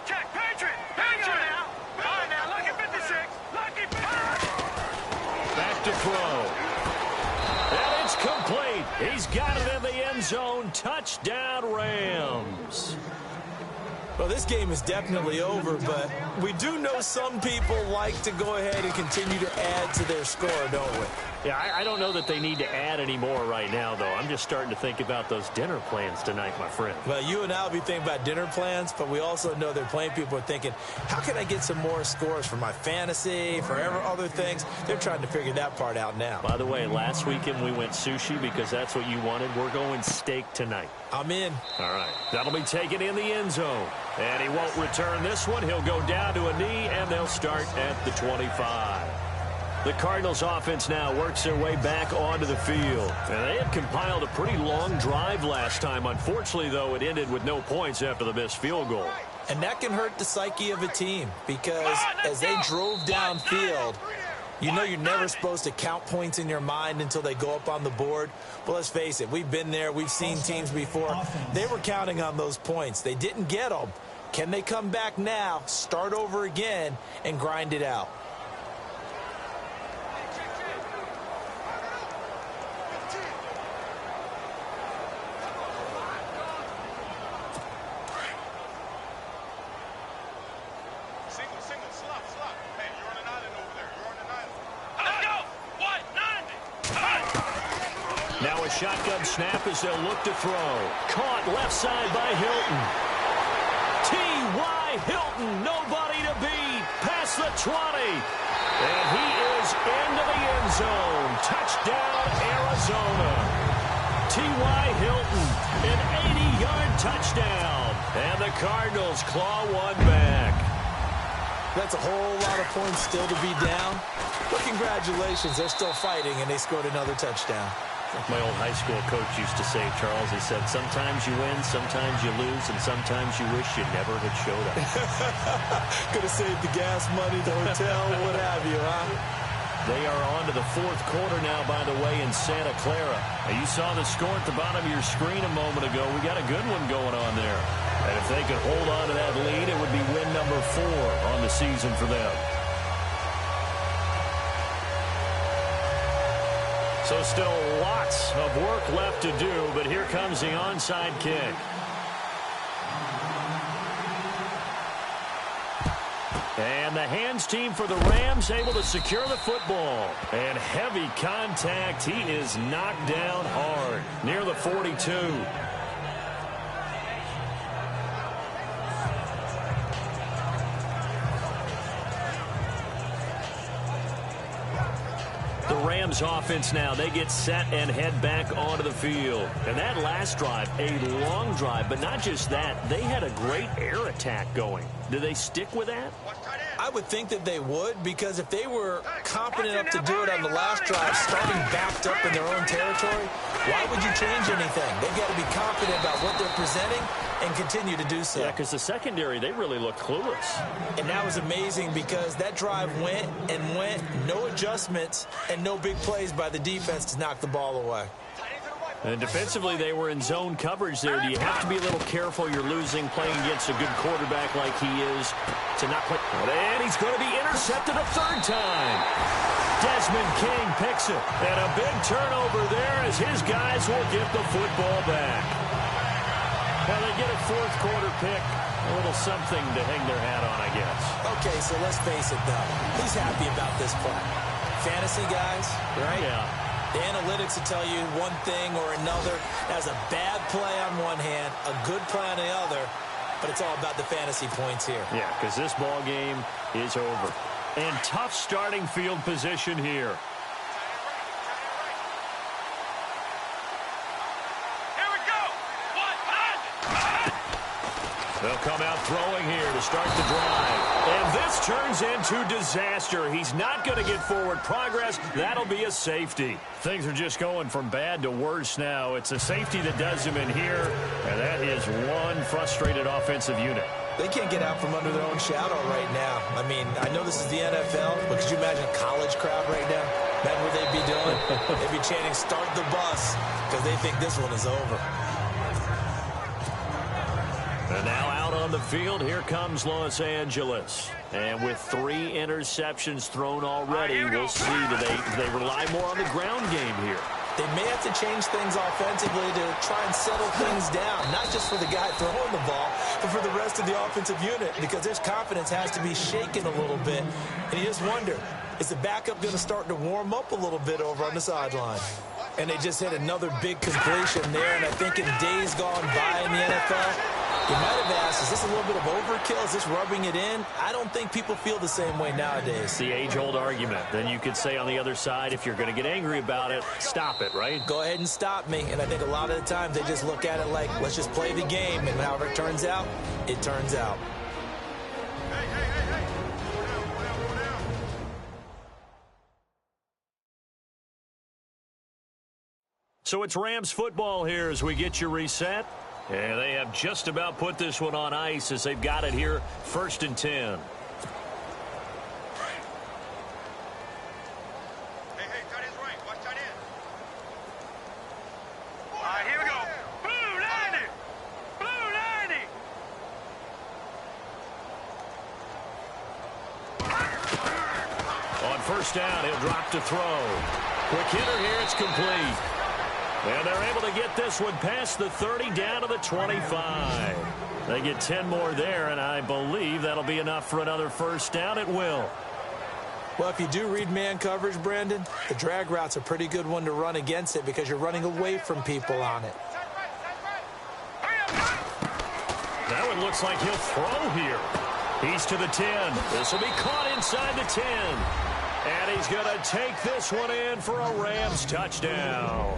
Check. Patriot. Now. All right, now. Lucky 56. Lucky 56. Back to throw. And it's complete. He's got it in the end zone. Touchdown, Rams. Well, this game is definitely over, but we do know some people like to go ahead and continue to add to their score, don't we? Yeah, I don't know that they need to add any more right now, though. I'm just starting to think about those dinner plans tonight, my friend. Well, you and I will be thinking about dinner plans, but we also know they're playing people are thinking, how can I get some more scores for my fantasy, for other things? They're trying to figure that part out now. By the way, last weekend we went sushi because that's what you wanted. We're going steak tonight. I'm in. All right. That'll be taken in the end zone. And he won't return this one. He'll go down to a knee, and they'll start at the 25. The Cardinals offense now works their way back onto the field. And they had compiled a pretty long drive last time. Unfortunately, though, it ended with no points after the missed field goal. And that can hurt the psyche of a team because as they drove downfield, you know you're never supposed to count points in your mind until they go up on the board. Well, let's face it, we've been there. We've seen teams before. They were counting on those points. They didn't get them. Can they come back now, start over again, and grind it out? Single, slot. Hey, you're on an island over there. You're on an island. Let's go. What? 90. Now a shotgun snap as they'll look to throw. Caught left side by Hilton. T.Y. Hilton, nobody to beat. Past the 20. And he is into the end zone. Touchdown, Arizona. T.Y. Hilton, an 80-yard touchdown. And the Cardinals claw one back. That's a whole lot of points still to be down. But congratulations, they're still fighting, and they scored another touchdown. Like my old high school coach used to say, Charles, he said, sometimes you win, sometimes you lose, and sometimes you wish you never had showed up. Could have saved the gas money, the hotel, what have you, huh? They are on to the 4th quarter now, by the way, in Santa Clara. Now, you saw the score at the bottom of your screen a moment ago. We got a good one going on there. And if they could hold on to that lead, it would be win number 4 on the season for them. So still lots of work left to do, but here comes the onside kick. And the hands team for the Rams able to secure the football. And heavy contact. He is knocked down hard near the 42. The Rams offense now, they get set and head back onto the field. And that last drive, a long drive, but not just that, they had a great air attack going. Do they stick with that? I would think that they would, because if they were confident enough to do it on the last drive, starting backed up in their own territory, why would you change anything? They've got to be confident about what they're presenting and continue to do so. Yeah, because the secondary, they really looked clueless. And that was amazing because that drive went and went, no adjustments, and no big plays by the defense to knock the ball away. And defensively, they were in zone coverage there. Do you have to be a little careful? You're losing, playing against a good quarterback like he is, to not play. And he's going to be intercepted a 3rd time. Desmond King picks it. And a big turnover there as his guys will get the football back. Now they get a 4th quarter pick. A little something to hang their hat on, I guess. Okay, so let's face it, though. Who's happy about this play? Fantasy guys, right? Yeah. The analytics will tell you one thing or another. That's a bad play on one hand, a good play on the other. but it's all about the fantasy points here. Yeah, because this ball game is over. And tough starting field position here. They'll come out throwing here to start the drive. And this turns into disaster. He's not going to get forward progress. That'll be a safety. Things are just going from bad to worse now. It's a safety that does him in here, and that is one frustrated offensive unit. They can't get out from under their own shadow right now. I mean, I know this is the NFL, but could you imagine a college crowd right now? Imagine what they'd be doing. They'd be chanting, "Start the bus," because they think this one is over. And now out on the field, here comes Los Angeles. And with 3 interceptions thrown already, we'll see, do they rely more on the ground game here? They may have to change things offensively to try and settle things down, not just for the guy throwing the ball, but for the rest of the offensive unit, because their confidence has to be shaken a little bit. And you just wonder, is the backup going to start to warm up a little bit over on the sideline? And they just hit another big completion there, and I think in days gone by in the NFL, you might have asked, is this a little bit of overkill? Is this rubbing it in? I don't think people feel the same way nowadays. It's the age-old argument. Then you could say on the other side, if you're going to get angry about it, stop it, right? Go ahead and stop me. And I think a lot of the time they just look at it like, let's just play the game. And however it turns out, it turns out. So it's Rams football here as we get you reset. And they have just about put this one on ice as they've got it here, 1st and 10. Hey, tight end's right. Watch tight end. All right, here we go. Blue 90. Blue 90. On 1st down, he'll drop to throw. Quick hitter here, it's complete. And they're able to get this one past the 30 down to the 25. They get 10 more there, and I believe that'll be enough for another 1st down. It will. Well, if you do read man coverage, Brandon, the drag route's a pretty good one to run against it because you're running away from people on it. That one looks like he'll throw here. He's to the 10. This will be caught inside the 10. And he's going to take this one in for a Rams touchdown.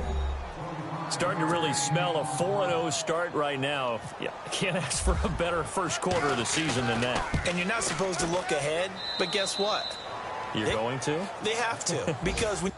Starting to really smell a 4-0 start right now. Yeah, I can't ask for a better first quarter of the season than that. And you're not supposed to look ahead, but guess what? You're going to? They have to, because we